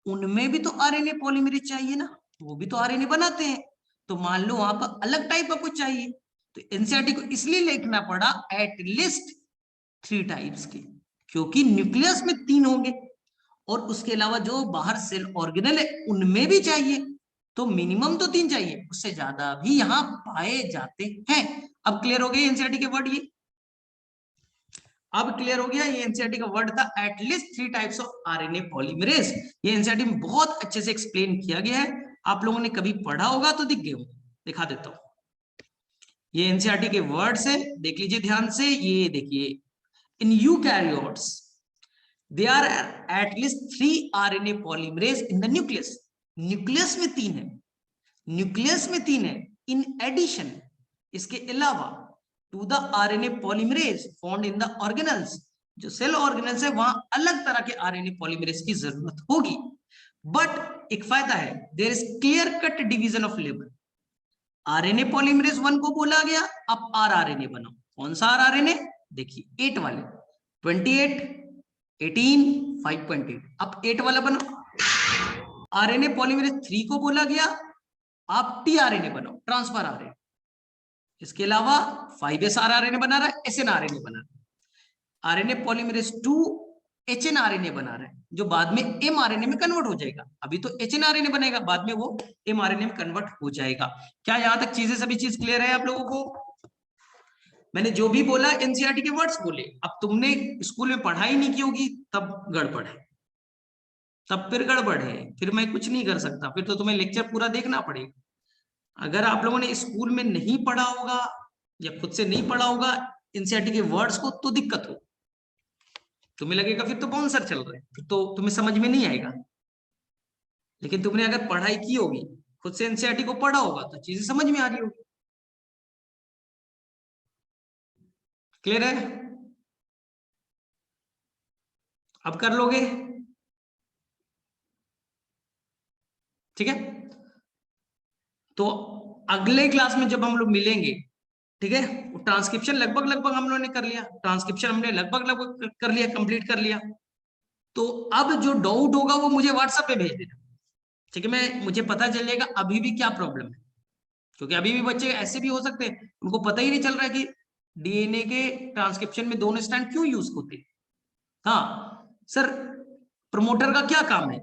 उनमें भी तो आरएनए पॉलीमरेज चाहिए ना, वो भी तो आरएनए बनाते हैं। तो मान लो वहां पर अलग टाइप का कुछ चाहिए, तो एनसीईआरटी को इसलिए लिखना पड़ा एटलीस्ट 3 टाइप्स के, क्योंकि न्यूक्लियस में 3 होंगे और उसके अलावा जो बाहर सेल ऑर्गेनल है उनमें भी चाहिए, तो मिनिमम तो 3 चाहिए, उससे ज्यादा भी यहाँ पाए जाते हैं। अब क्लियर हो गई एनसीईआरटी के वर्ड ये? अब क्लियर हो गया, ये एनसीईआरटी का वर्ड था at least 3 types of RNA polymerase. ये एनसीईआरटी में बहुत अच्छे से एक्सप्लेन किया गया है, आप लोगों ने कभी पढ़ा होगा तो दिख गए होंगे, दिखा देता हूं। ये एनसीईआरटी के वर्ड्स है, देख लीजिए ध्यान से। ये देखिए, in eukaryotes there are at least 3 RNA polymerase in the nucleus. Nucleus में 3 है, न्यूक्लियस में 3 है। इन एडिशन, इसके अलावा, to the RNA polymerase found in the organelles, जो सेल ऑर्गेनल्स है वहां अलग तरह के आरएनए पॉलीमरेज की जरूरत होगी। बट एक फायदा है, there is clear cut division of labour. RNA polymerase 1 को बोला गया, अब आरआरएनए बनाओ। कौन सा आरआरएनए? देखिए 8 वाले, 28, 18, 5.8, अब 8 वाला बनो। आरएनए पॉलीमरेज 3 को बोला गया, आप टीआरएनए बनाओ, ट्रांसफर आरएनए। इसके अलावा 5s आरआरएनए बना रहा है, एसएनआरएनए बना रहा है। आरएनए पॉलीमरेज 2 एचएनआरएनए बना रहा है, जो बाद में एमआरएनए में कन्वर्ट हो जाएगा। अभी तो एचएनआरएनए बनेगा, बाद में वो एमआरएनए में कन्वर्ट हो जाएगा। क्या यहां तक चीजें सभी चीज क्लियर है आप लोगों को? मैंने जो भी बोला एनसीईआरटी के वर्ड्स बोले। अब तुमने स्कूल में पढ़ाई नहीं की होगी तब गड़बड़ है, तब फिर गड़बड़ है, फिर मैं कुछ नहीं कर सकता, फिर तो तुम्हें लेक्चर पूरा देखना पड़ेगा। अगर आप लोगों ने स्कूल में नहीं पढ़ा होगा या खुद से नहीं पढ़ा होगा एनसीईआरटी के वर्ड्स को, तो दिक्कत हो, तुम्हें लगेगा फिर तो बाउंसर चल रहे हैं, फिर तो तुम्हें समझ में नहीं आएगा। लेकिन तुमने अगर पढ़ाई की होगी, खुद से एनसीईआरटी को पढ़ा होगा, तो चीजें समझ में आ रही होगी। क्लियर है? अब कर लोगे? ठीक है, तो अगले क्लास में जब हम लोग मिलेंगे, ठीक है, ट्रांसक्रिप्शन लगभग हम लोगों ने कर लिया, ट्रांसक्रिप्शन हमने लगभग कर लिया, कंप्लीट कर लिया। तो अब जो डाउट होगा वो मुझे व्हाट्सएप पे भेज देना, ठीक है? मुझे पता चल जाएगा अभी भी क्या प्रॉब्लम है, क्योंकि अभी भी बच्चे ऐसे भी हो सकते हैं उनको पता ही नहीं चल रहा है कि डीएनए के ट्रांसक्रिप्शन में दोनों स्टैंड क्यों यूज होते हैं। हाँ सर, प्रमोटर का क्या काम है?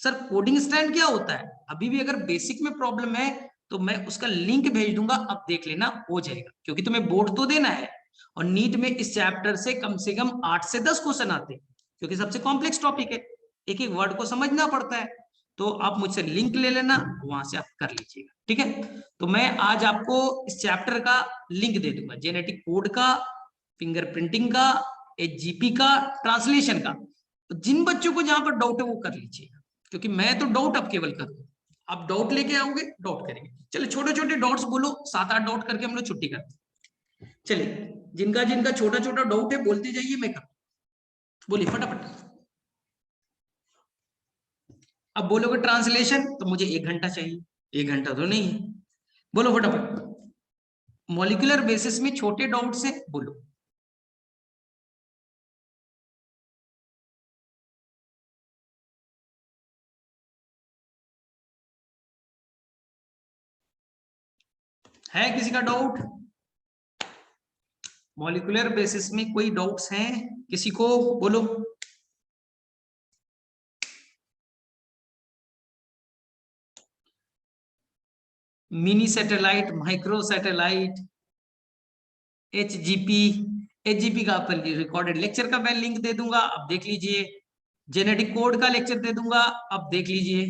सर कोडिंग स्टैंड क्या होता है? अभी भी अगर बेसिक में प्रॉब्लम है तो मैं उसका लिंक भेज दूंगा, अब देख लेना, हो जाएगा। क्योंकि तुम्हें बोर्ड तो देना है, और नीट में इस चैप्टर से कम 8 से 10 क्वेश्चन आते हैं, क्योंकि सबसे कॉम्प्लेक्स टॉपिक है, एक एक वर्ड को समझना पड़ता है। तो आप मुझसे लिंक ले लेना, वहां से आप कर लीजिएगा, ठीक है? तो मैं आज आपको इस चैप्टर का लिंक दे दूंगा, जेनेटिक कोड का, फिंगरप्रिंटिंग का, एचजीपी का, ट्रांसलेशन का। तो जिन बच्चों को जहां पर डाउट है वो कर लीजिएगा, क्योंकि मैं तो डाउट अब केवल करूंगा, आप डाउट लेके आओगे, डाउट करेंगे। चलिए छोटे छोटे डाउट्स बोलो, 7-8 डाउट करके हम लोग छुट्टी करते हैं। चलिए जिनका जिनका छोटा छोटा डाउट है बोलते जाइए, मैं कर, बोलिए फटाफट। अब बोलोगे ट्रांसलेशन तो मुझे 1 घंटा चाहिए, 1 घंटा तो नहीं है, बोलो फटाफट। मॉलिक्यूलर बेसिस में छोटे डाउट्स है, बोलो। है किसी का डाउट? मॉलिक्यूलर बेसिस में कोई डाउट्स हैं किसी को? बोलो। Mini satellite, micro satellite, HGP का रिकॉर्डेड लेक्चर का मैं लिंक दे दूंगा, अब देख लीजिए। जेनेटिक कोड का लेक्चर दे दूंगा, अब देख लीजिए।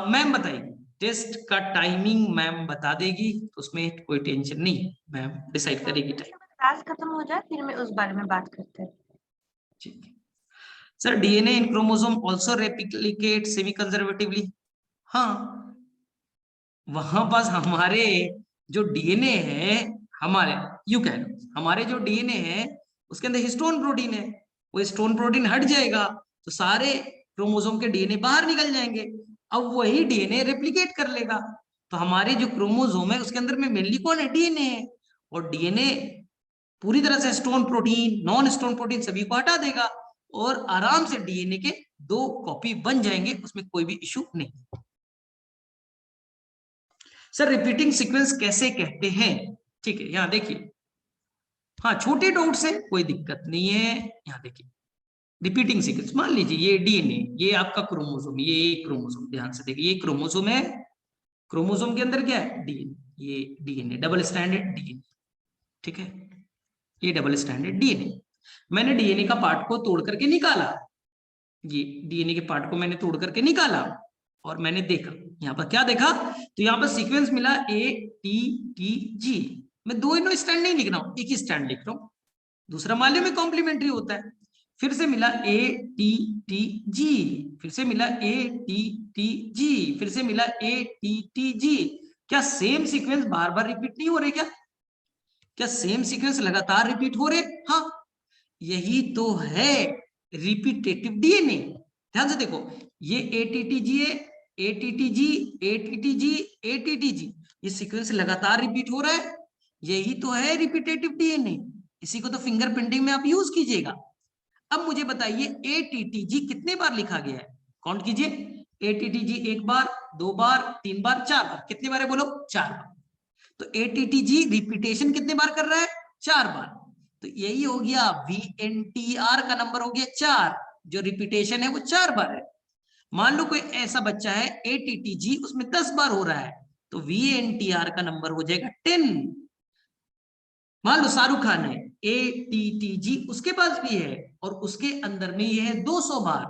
मैम बताएगी, टेस्ट का टाइमिंग मैम बता देगी, तो उसमें कोई टेंशन नहीं, मैम डिसाइड करेगी टाइम। क्लास खत्म हो जाए फिर मैं उस बारे में बात करते हैं। ठीक है sir. DNA in chromosome also replicate semi conservatively. हाँ, वहां पास हमारे जो डीएनए है, हमारे यू कैन हमारे जो डीएनए है उसके अंदर हिस्टोन प्रोटीन है, वो हिस्टोन प्रोटीन हट जाएगा तो सारे क्रोमोसोम के डीएनए बाहर निकल जाएंगे। अब वही डीएनए रेप्लिकेट कर लेगा, तो हमारे जो क्रोमोसोम है उसके अंदर में मेनली कौन है? डीएनए है। और डीएनए पूरी तरह से stone protein, non stone protein सभी को हटा देगा, और आराम से डीएनए के 2 कॉपी बन जाएंगे, उसमें कोई भी इश्यू नहीं। सर रिपीटिंग सीक्वेंस कैसे कहते हैं? ठीक है, यहां देखिए, हाँ छोटे डाउट्स है, कोई दिक्कत नहीं है। यहां देखिए रिपीटिंग सीक्वेंस, मान लीजिए ये डीएनए, ये आपका क्रोमोसोम, ये एक क्रोमोसोम, ध्यान से देखिए ये क्रोमोसोम है, क्रोमोसोम के अंदर क्या है? डीएनए, ये डीएनए डबल स्ट्रैंडेड डीएनए, ठीक है, ये डबल स्ट्रैंडेड डीएनए। मैंने डीएनए का पार्ट को तोड़ करके निकाला, ये डीएनए के पार्ट को मैंने तोड़ करके निकाला और मैंने देखा, यहाँ पर क्या देखा? तो यहाँ पर सीक्वेंस मिला ATTG। मैं 2 स्टैंड नहीं लिख रहा हूं, एक ही स्टैंड लिख रहा हूं, दूसरा माले में कॉम्प्लीमेंट्री होता है। फिर से मिला ATTG, फिर से मिला ATTG, फिर से मिला ATTG। क्या सेम सीक्वेंस बार बार रिपीट नहीं हो रहे? क्या सेम सीक्वेंस लगातार रिपीट हो रहे? हाँ, यही तो है रिपीटेटिव डीएनए। ध्यान से देखो, ये ATTG है, ATTG, ATTG, ATTG, ये सीक्वेंस लगातार रिपीट हो रहा है, यही तो है रिपीटेटिव डीएनए। इसी को तो फिंगरप्रिंटिंग में आप यूज कीजिएगा। अब मुझे बताइए ATTG कितने बार लिखा गया है? काउंट कीजिए, ATTG 1 बार, 2 बार, 3 बार, 4 बार। कितने बार है बोलो? 4 बार। तो ATTG रिपीटेशन कितने बार कर रहा है? 4 बार। तो यही हो गया VNTR का नंबर हो गया 4, जो रिपीटेशन है वो 4 बार है। मान लो कोई ऐसा बच्चा है ATTG उसमें 10 बार हो रहा है, तो VNTR का नंबर हो जाएगा 10। मान लो शाहरुख खान है, ATTG उसके पास भी है और उसके अंदर में ये है 200 बार,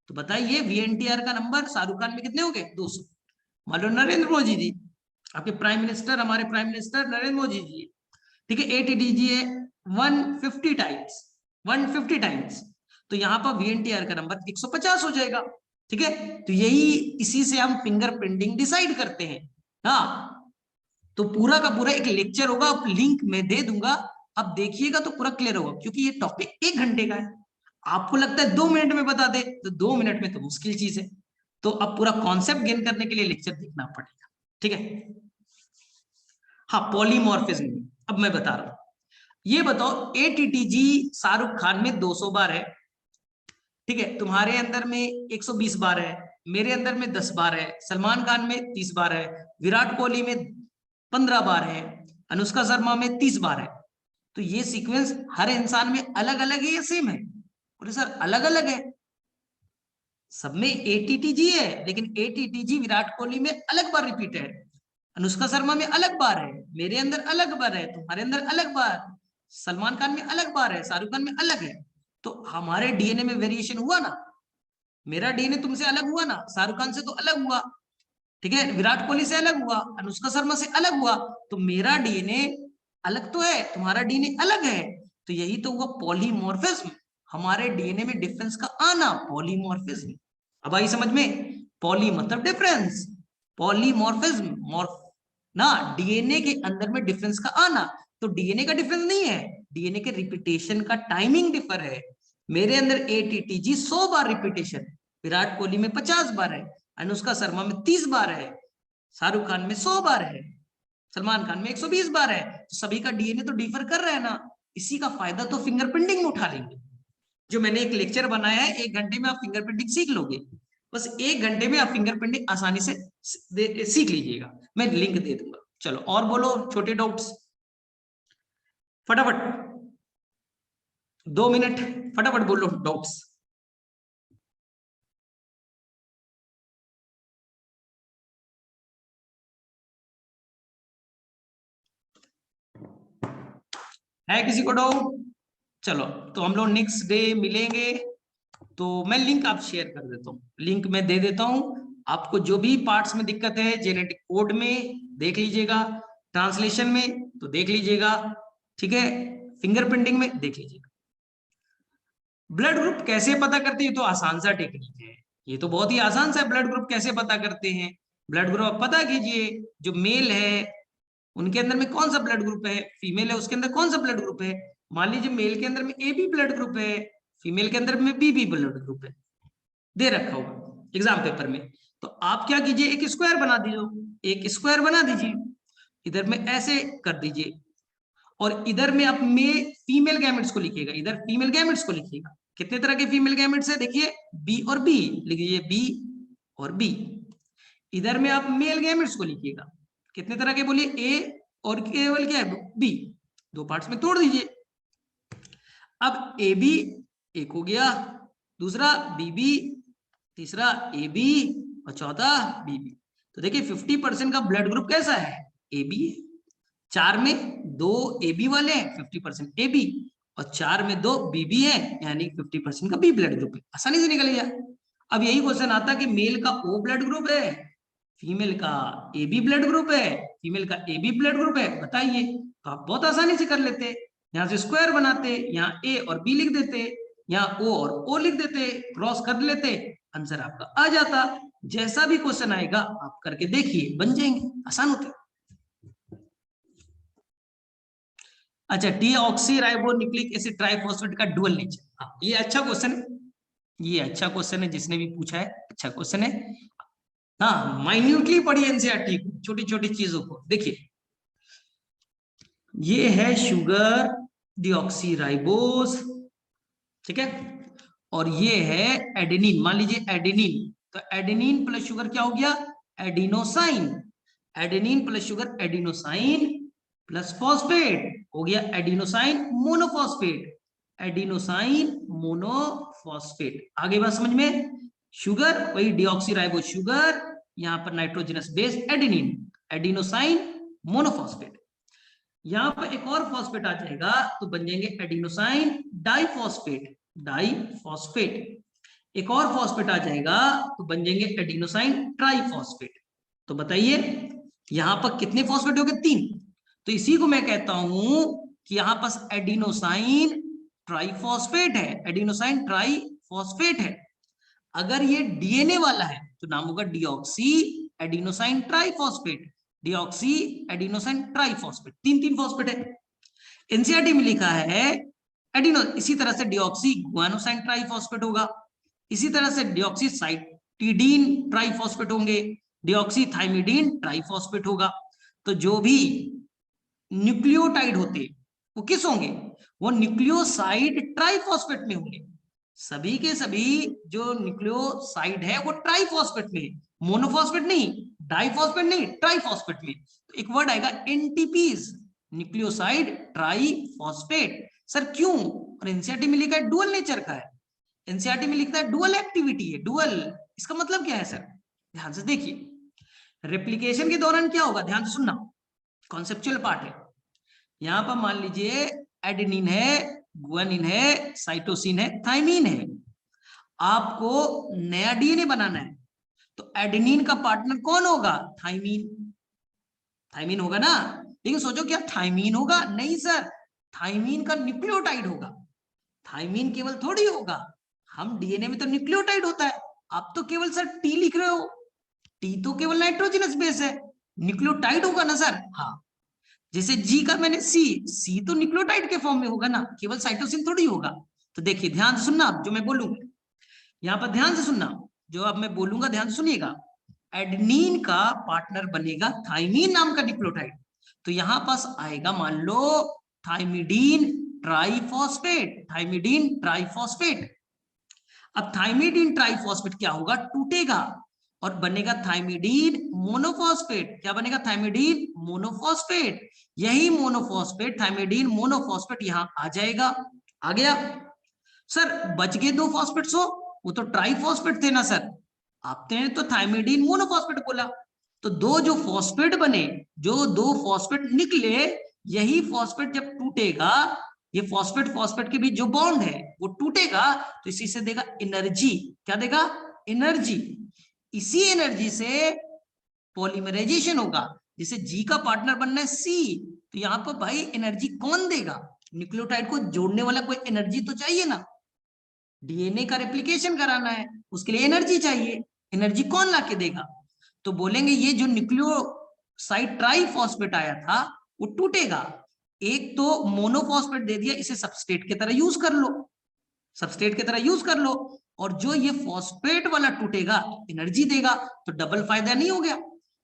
तो बताइए VNTR का नंबर शाहरुख खान में कितने हो गए? 200। मान लो नरेंद्र मोदी जी, आपके प्राइम मिनिस्टर, हमारे प्राइम मिनिस्टर नरेंद्र मोदी जी, ठीक है, ATTG है 150 टाइम्स, 150 टाइम्स, तो यहाँ पर VNTR का नंबर 150 हो जाएगा, ठीक है। तो यही, इसी से हम फिंगरप्रिंटिंग डिसाइड करते हैं। हाँ, तो पूरा का पूरा एक लेक्चर होगा, आप लिंक में दे दूंगा, अब देखिएगा तो पूरा क्लियर होगा, क्योंकि ये टॉपिक 1 घंटे का है। आपको लगता है 2 मिनट में बता दे, तो 2 मिनट में तो मुश्किल चीज है, तो अब पूरा कॉन्सेप्ट गेन करने के लिए लेक्चर देखना पड़ेगा, ठीक है। हाँ, पॉलीमॉर्फिज्म, अब मैं बता रहा हूं, ये बताओ ATTG शाहरुख खान में 200 बार है, ठीक है, तुम्हारे अंदर में 120 बार है, मेरे अंदर में 10 बार है, सलमान खान में 30 बार है, विराट कोहली में 15 बार है, अनुष्का शर्मा में 30 बार है। तो ये सीक्वेंस हर इंसान में अलग अलग है या सेम है? बोले सर अलग अलग है, सब में ATTG है, लेकिन ATTG विराट कोहली में अलग बार रिपीट है, अनुष्का शर्मा में अलग बार है, मेरे अंदर अलग बार है, तुम्हारे अंदर अलग बार, सलमान खान में अलग बार है, शाहरुख खान में अलग है। तो हमारे डीएनए में वेरिएशन हुआ ना, मेरा डीएनए तुमसे अलग हुआ ना, शाहरुख खान से तो अलग हुआ, ठीक है, विराट कोहली से अलग हुआ, अनुष्का शर्मा से अलग हुआ, तो मेरा डीएनए अलग तो है, तुम्हारा डीएनए अलग है, तो यही तो हुआ पॉलीमॉर्फिज्म, हमारे डीएनए में डिफरेंस का आना, पॉलीमॉर्फिज्म। अब आई समझ में? पॉली मतलब डिफरेंस, पॉलीमॉर्फिज्म मॉर्फ ना, डीएनए के अंदर में डिफरेंस का आना, तो डीएनए का डिफरेंस नहीं है, डीएनए के रिपीटेशन का टाइमिंग डिफर है। मेरे अंदर ATTG 100 बार रिपीटेशन, विराट कोहली में 50 बार है, अनुष्का शर्मा में 30 बार है, शाहरुख खान में 100 बार है, सलमान खान में 120 बार है, तो सभी का डीएनए तो डिफर कर रहा है ना, इसी का फायदा तो फिंगरप्रिंटिंग में उठा लेंगे। जो मैंने एक लेक्चर बनाया है, 1 घंटे में आप फिंगरप्रिंटिंग सीख लोगे, बस 1 घंटे में आप फिंगरप्रिंटिंग आसानी से सीख लीजिएगा, मैं लिंक दे दूंगा। चलो और बोलो छोटे डाउट्स, फटाफट 2 मिनट, फटाफट बोलो डाउट्स। है किसी को डाउट? चलो तो हम लोग नेक्स्ट डे मिलेंगे, तो मैं लिंक आप शेयर कर देता हूँ, लिंक मैं दे देता हूँ आपको, जो भी पार्ट्स में दिक्कत है जेनेटिक कोड में देख लीजिएगा, ट्रांसलेशन में तो देख लीजिएगा, ठीक है, फिंगरप्रिंटिंग में देख लीजिएगा। ब्लड ग्रुप कैसे पता करते हैं? तो आसान सा टेक्निक है, ये तो बहुत ही आसान सा, ब्लड ग्रुप कैसे पता करते हैं? ब्लड ग्रुप आप पता कीजिए, जो मेल है उनके अंदर में कौन सा ब्लड ग्रुप है, फीमेल है उसके अंदर कौन सा ब्लड ग्रुप है। मान लीजिए मेल के अंदर में AB ब्लड ग्रुप है, फीमेल के अंदर में BB ब्लड ग्रुप है, दे रखा होगा एग्जाम पेपर में, तो आप क्या कीजिए, एक स्क्वायर बना दीजिए, एक स्क्वायर बना दीजिए, इधर में ऐसे कर दीजिए, और इधर में आप फीमेल गैमेट्स को लिखिएगा, इधर फीमेल गैमेट्स को लिखिएगा, कितने तरह के फीमेल गैमेट्स है देखिए, बी और बी लिखिए, बी और बी। इधर में आप मेल गैमेट्स को लिखिएगा, कितने तरह के बोलिए, ए और केवल क्या है, बी। दो पार्ट्स में तोड़ दीजिए। अब ए बी एक हो गया, दूसरा बी बी, तीसरा ए बी और चौथा बी बी। तो देखिए 50% का ब्लड ग्रुप कैसा है, ए बी है। 4 में 2 ए बी वाले हैं, 50% ए बी, और 4 में 2 बी बी है, यानी 50% का बी ब्लड ग्रुप है। आसानी से निकल गया। अब यही क्वेश्चन आता कि मेल का ओ ब्लड ग्रुप है, फीमेल का ए बी ब्लड ग्रुप है, फीमेल का ए बी ब्लड ग्रुप है, बताइए। तो आप बहुत आसानी से कर लेते, यहाँ से स्क्वायर बनाते, यहाँ ए और बी लिख देते, यहाँ ओ और ओ लिख देते, क्रॉस कर लेते, आंसर आपका आ जाता। जैसा भी क्वेश्चन आएगा आप करके देखिए, बन जाएंगे, आसान होते। अच्छा, deoxy ribo nucleic acid triphosphate का डुअल नेचर, हाँ ये अच्छा क्वेश्चन है, ये अच्छा क्वेश्चन है, जिसने भी पूछा है अच्छा क्वेश्चन है। हाँ माइन्यूटली पढ़िए एनसीईआरटी को, छोटी छोटी चीजों को। देखिए ये है शुगर डीऑक्सीराइबोस, ठीक है, और ये है एडेनिन, मान लीजिए एडेनिन, तो एडेनिन प्लस शुगर क्या हो गया, adenosine. Adenine plus sugar adenosine plus phosphate हो गया एडिनोसाइन मोनोफॉस्फेट, एडिनोसाइन मोनोफॉस्फेट। आगे बात समझ में, शुगर वही डीऑक्सीराइबोस शुगर, यहां पर nitrogenous base adenine, adenosine monophosphate. यहां पर एक और फॉस्फेट आ जाएगा तो बन जाएंगे एडिनोसाइन डाइफॉस्फेट, डाइफॉस्फेट। एक और फॉस्फेट आ जाएगा तो बन जाएंगे एडिनोसाइन ट्राइफॉस्फेट। तो बताइए यहां पर कितने फॉस्फेट हो गए, 3। तो इसी को मैं कहता हूं कि यहां पास एडिनोसाइन ट्राइफॉस्फेट है, एडिनोसाइन ट्राइफॉस्फेट है। अगर ये डीएनए वाला है तो नाम होगा deoxy adenosine triphosphate, deoxy adenosine triphosphate, 3 phosphate है। एनसीईआरटी में लिखा है एडिनो, इसी तरह से डीऑक्सी गुआनोसाइन ट्राइफॉस्फेट होगा, इसी तरह से डीऑक्सी साइटिडीन ट्राइफॉस्फेट होंगे, डीऑक्सी थाइमिडीन ट्राइफॉस्फेट होगा। तो जो भी न्यूक्लियोटाइड होते वो किस होंगे, वो न्यूक्लियोसाइड ट्राइफॉस्फेट में होंगे। सभी के सभी जो न्यूक्लियोसाइड है वो ट्राइफॉस्फेट में है, मोनोफॉस्फेट नहीं, डाइफॉस्फेट नहीं, ट्राइफॉस्फेट में। तो एक वर्ड आएगा एनटीपीज, न्यूक्लियोसाइड ट्राइफॉस्फेट। सर क्यों, और एनसीईआरटी में लिखा है डुअल नेचर का है, एनसीईआरटी में लिखता है डुअल एक्टिविटी है, डुअल। इसका मतलब क्या है सर, ध्यान से देखिए, रेप्लिकेशन के दौरान क्या होगा, ध्यान से सुनना, कॉन्सेप्चुअल पार्ट है। यहां पर मान लीजिए एडेनिन है, गुआनिन है, साइटोसिन है, थाइमिन है। आपको नया डीएनए बनाना है तो एडेनिन का पार्टनर कौन होगा, थाइमिन, थाइमिन होगा ना। लेकिन सोचो क्या थाइमिन होगा, नहीं सर, थाइमिन का न्यूक्लियोटाइड होगा, थाइमिन केवल थोड़ी होगा, हम डीएनए में तो न्यूक्लियोटाइड होता है, आप तो केवल सर टी लिख रहे हो, टी तो केवल नाइट्रोजनस बेस है, न्यूक्लियोटाइड होगा ना सर। हाँ, जैसे जी का मैंने सी तो न्यूक्लियोटाइड के फॉर्म में होगा ना, केवल साइटोसिन थोड़ी होगा। तो देखिए ध्यान से सुनना, जो मैं बोलूंगा यहां पर ध्यान से सुनना, जो अब मैं बोलूंगा ध्यान से सुनिएगा। एडेनिन का पार्टनर बनेगा थाइमिन नाम का न्यूक्लियोटाइड, तो यहां पास आएगा मान लो थाइमिडीन ट्राइफॉस्फेट, थाइमिडीन ट्राइफॉस्फेट। अब थाइमिडीन ट्राइफॉस्फेट क्या होगा, टूटेगा और बनेगा थाइमिडीन मोनोफॉस्फेट। क्या बनेगा, थाइमिडीन मोनोफॉस्फेट। यही मोनोफॉस्फेट, थाइमिडीन मोनोफॉस्फेट यहां आ जाएगा। आ गया सर, बच गए 2 फॉस्फेट्स हो, वो तो ट्राइफॉस्फेट थे ना सर, आपने तो थाइमिडीन मोनोफॉस्फेट बोला। तो जो फॉस्फेट बने, जो 2 फॉस्फेट निकले, यही फॉस्फेट जब टूटेगा, ये फॉस्फेट फॉस्फेट के बीच जो बॉन्ड है वो टूटेगा, तो इसी से देगा एनर्जी। क्या देगा, एनर्जी। इसी एनर्जी से पॉलीमराइजेशन होगा। जैसे जी का पार्टनर बनना है सी, तो यहाँ पर भाई एनर्जी कौन देगा, न्यूक्लियोटाइड को जोड़ने वाला कोई एनर्जी तो चाहिए ना, डीएनए का रेप्लिकेशन कराना है, उसके लिए एनर्जी चाहिए, एनर्जी कौन लाके देगा। तो बोलेंगे ये जो न्यूक्लियोसाइड ट्राइफॉस्फेट आया था वो टूटेगा, एक तो मोनोफॉस्फेट दे दिया, इसे सबस्ट्रेट की तरह यूज कर लो, सबस्ट्रेट की तरह यूज कर लो, और जो ये फॉस्फेट वाला टूटेगा एनर्जी देगा, तो डबल फायदा नहीं हो गया।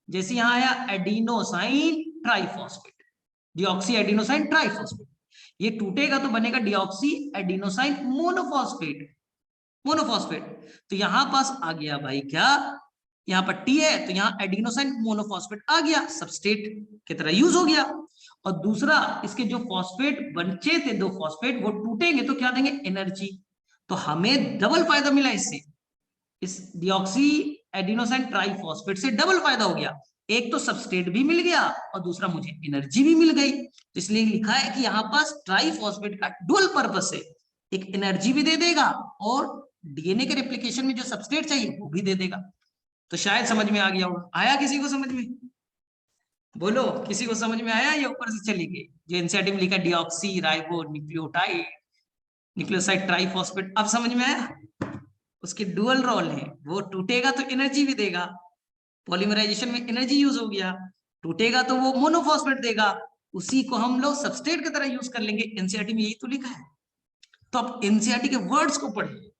जैसे यहां आया adenosine triphosphate, deoxy adenosine triphosphate, ये टूटेगा तो बनेगा डिऑक्सी एडिनोसाइन मोनोफॉस्फेट। मोनोफॉस्फेट तो यहां पास आ गया भाई क्या, यहाँ पर टी है तो यहाँ एडिनोसाइन मोनोफॉस्फेट आ गया, सबस्ट्रेट की तरह यूज हो गया। और दूसरा, इसके जो फॉस्फेट बचे थे दो फॉस्फेट, वो टूटेंगे तो क्या देंगे, एनर्जी। तो हमें डबल फायदा मिला इससे, इस डिऑक्सी एडिनोसाइन ट्राइफॉस्फेट से डबल फायदा हो गया। एक तो सबस्ट्रेट भी मिल गया और दूसरा मुझे एनर्जी भी मिल गई। तो इसलिए लिखा है कि यहाँ पास ट्राइफॉस्फेट का डुअल पर्पस है, एक एनर्जी भी दे देगा और डीएनए के रेप्लिकेशन में जो सबस्ट्रेट चाहिए वो भी दे देगा। तो शायद समझ में आ गया होगा। आया किसी को समझ में? बोलो, किसी को समझ में आया या ऊपर से चली गई? जो एनसीईआरटी में लिखा deoxy ribo nucleotide nucleoside triphosphate, अब समझ में आया? उसके डुअल रोल है, वो टूटेगा तो एनर्जी भी देगा, पॉलीमराइजेशन में एनर्जी यूज हो गया, टूटेगा तो वो मोनोफॉस्फेट देगा, उसी को हम लोग सबस्ट्रेट की तरह यूज कर लेंगे। एनसीईआरटी में यही तो लिखा है। तो अब एनसीईआरटी के वर्ड्स को पढ़िए,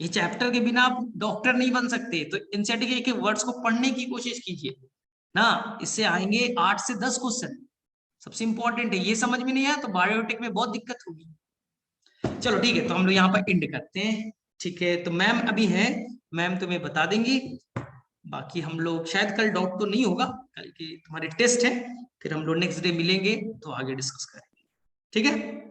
ये चैप्टर के बिना आप डॉक्टर नहीं बन सकते, तो एनसीईआरटी के वर्ड्स को पढ़ने की कोशिश कीजिए ना, इससे आएंगे 8 से 10 क्वेश्चन। सबसे इंपॉर्टेंट है, ये समझ में नहीं आया तो बायोटेक में बहुत दिक्कत होगी। चलो ठीक है, तो हम लोग यहाँ पर एंड करते हैं। ठीक है, तो मैम अभी हैं, मैम तुम्हें बता देंगी। बाकी हम लोग शायद कल डाउट तो नहीं होगा, कल के तुम्हारे टेस्ट है, फिर हम लोग नेक्स्ट डे मिलेंगे तो आगे डिस्कस करेंगे। ठीक है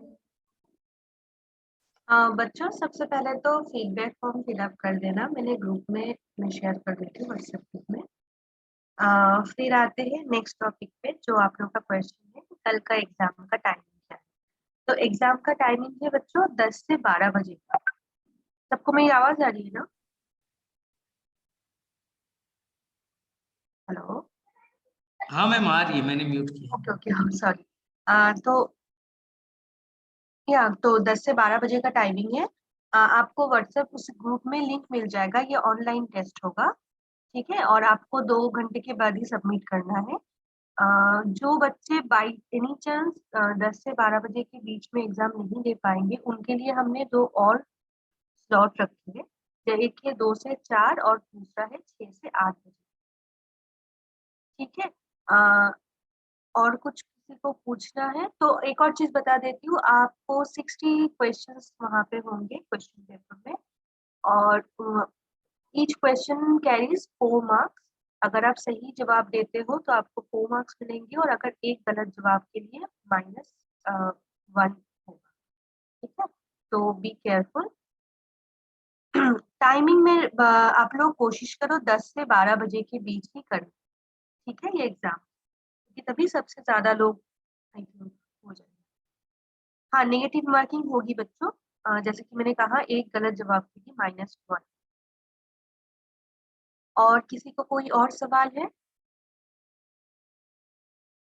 बच्चों, सबसे पहले तो फीडबैक फॉर्म फिलअप कर देना, मैंने ग्रुप में मैं शेयर कर देती हूँ व्हाट्सएप ग्रुप में। फिर आते हैं नेक्स्ट टॉपिक पे, जो आप लोग का क्वेश्चन है कल का एग्जाम का टाइमिंग क्या है। तो एग्जाम का टाइमिंग है बच्चों 10 से 12 बजे का। सबको मेरी आवाज आ रही है ना? हेलो? हाँ मैम आ रही है, मैंने म्यूट किया। ओके ओके, हाँ सॉरी। तो 10 से 12 बजे का टाइमिंग है। आपको व्हाट्सएप उस ग्रुप में लिंक मिल जाएगा, ये ऑनलाइन टेस्ट होगा, ठीक है, और आपको 2 घंटे के बाद ही सबमिट करना है। जो बच्चे बाई एनी चांस 10 से 12 बजे के बीच में एग्जाम नहीं दे पाएंगे, उनके लिए हमने 2 और स्लॉट रखी है। एक है 2 से 4 और दूसरा है 6 से 8 बजे। ठीक है। और कुछ किसी को पूछना है तो एक और चीज बता देती हूँ, आपको 60 क्वेश्चंस वहाँ पे होंगे क्वेश्चन पेपर में, और ईच क्वेश्चन कैरीज 4 मार्क्स। अगर आप सही जवाब देते हो तो आपको 4 मार्क्स मिलेंगे, और अगर एक गलत जवाब के लिए -1 होगा। ठीक है, तो बी केयरफुल। टाइमिंग में आप लोग कोशिश करो 10 से 12 बजे के बीच ही करें, ठीक है, ये एग्जाम, क्योंकि तभी सबसे ज्यादा लोग I think हो जाएंगे। हाँ, नेगेटिव मार्किंग होगी बच्चों, जैसे कि मैंने कहा, एक गलत जवाब के लिए -1। और किसी को कोई और सवाल है?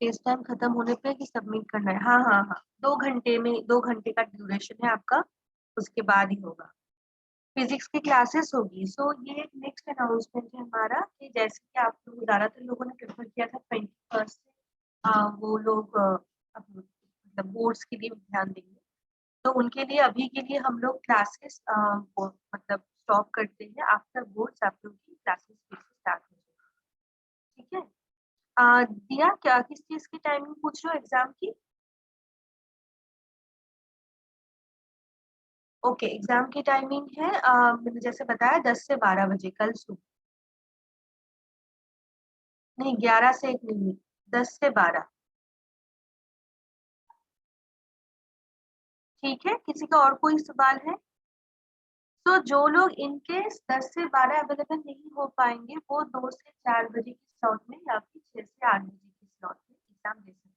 टेस्ट टाइम खत्म होने पे कि सबमिट करना है? हाँ हाँ हाँ, 2 घंटे में, 2 घंटे का ड्यूरेशन है आपका, उसके बाद ही होगा। फिजिक्स की क्लासेस होगी। सो ये एक नेक्स्ट अनाउंसमेंट है हमारा, कि जैसे कि आप लोग ज्यादातर लोगों ने प्रेफर किया था 21 से वो लोग मतलब बोर्ड्स के लिए ध्यान देंगे, तो उनके लिए अभी के लिए हम लोग क्लासेस मतलब स्टॉप करते हैं। आफ्टर बोर्ड्स आप लोग की क्लासेस फिर से स्टार्ट हो जाएगी। ठीक है। दिया, क्या किस चीज की टाइमिंग पूछ रहे हो एग्जाम की? ओके, एग्जाम की टाइमिंग है मैंने जैसे बताया 10 से 12 बजे कल सुबह। नहीं, 11 से 1 नहीं, 10 से 12। ठीक है, किसी का और कोई सवाल है? तो जो लोग इनकेस 10 से 12 अवेलेबल नहीं हो पाएंगे, वो 2 से 4 बजे की स्लॉट में या फिर 6 से 8 बजे की स्लॉट में एग्जाम दे सकते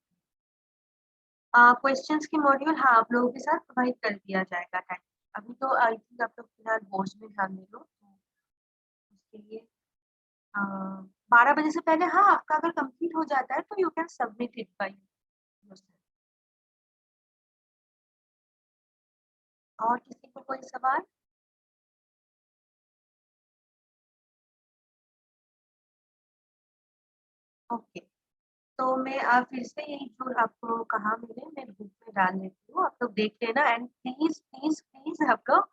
हैं। क्वेश्चंस की मॉड्यूल हाँ आप लोगों के साथ प्रोवाइड कर दिया जाएगा टाइम। अभी तो आई थिंक आप लोग फिलहाल बोर्ड्स में ध्यान दे लो, तो उसके लिए 12 बजे से पहले, हाँ, आपका अगर कंप्लीट हो जाता है तो you can submit it by. और किसी को कोई सवाल? ओके, तो मैं फिर से यही जो आपको कहा मैं ग्रुप में डाल देती हूँ, आप लोग देख लेना, एंड प्लीज प्लीज प्लीज आप लोग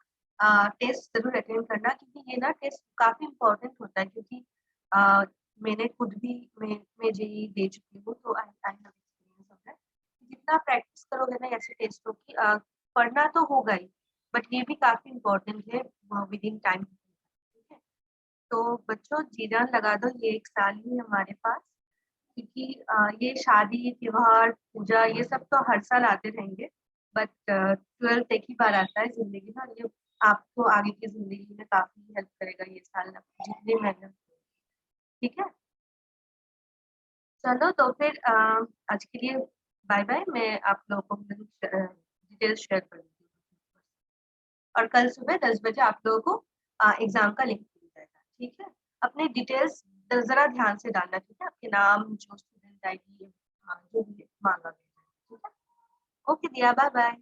टेस्ट जरूर अटेंड करना, क्योंकि ये ना टेस्ट काफी इम्पोर्टेंट होता है, क्योंकि मैंने खुद भी मैं जेईई दे चुकी हूँ, तो I have experience of that. जितना प्रैक्टिस करोगे ना ऐसे टेस्टों की, पढ़ना तो होगा ही, बट ये भी काफी इम्पोर्टेंट है विद इन टाइम। ठीक है, तो बच्चों जी जान लगा दो, ये 1 साल ही है हमारे पास, क्योंकि ये शादी त्योहार पूजा ये सब तो हर साल आते रहेंगे, बट 12th एक ही बार आता है जिंदगी में, और ये आपको आगे की जिंदगी में काफी हेल्प करेगा ये साल, जितनी मेहनत। ठीक है, चलो तो फिर आज के लिए बाय बाय। मैं आप लोगों को डिटेल्स शेयर कर दूंगी, और कल सुबह 10 बजे आप लोगों को एग्जाम का लिंक मिल जाएगा। ठीक है, अपने डिटेल्स जरा ध्यान से डालना, ठीक है, आपके नाम, जो स्टूडेंट आईडी जो भी मांगा गया है। ठीक है, ओके दिया, बाय बाय।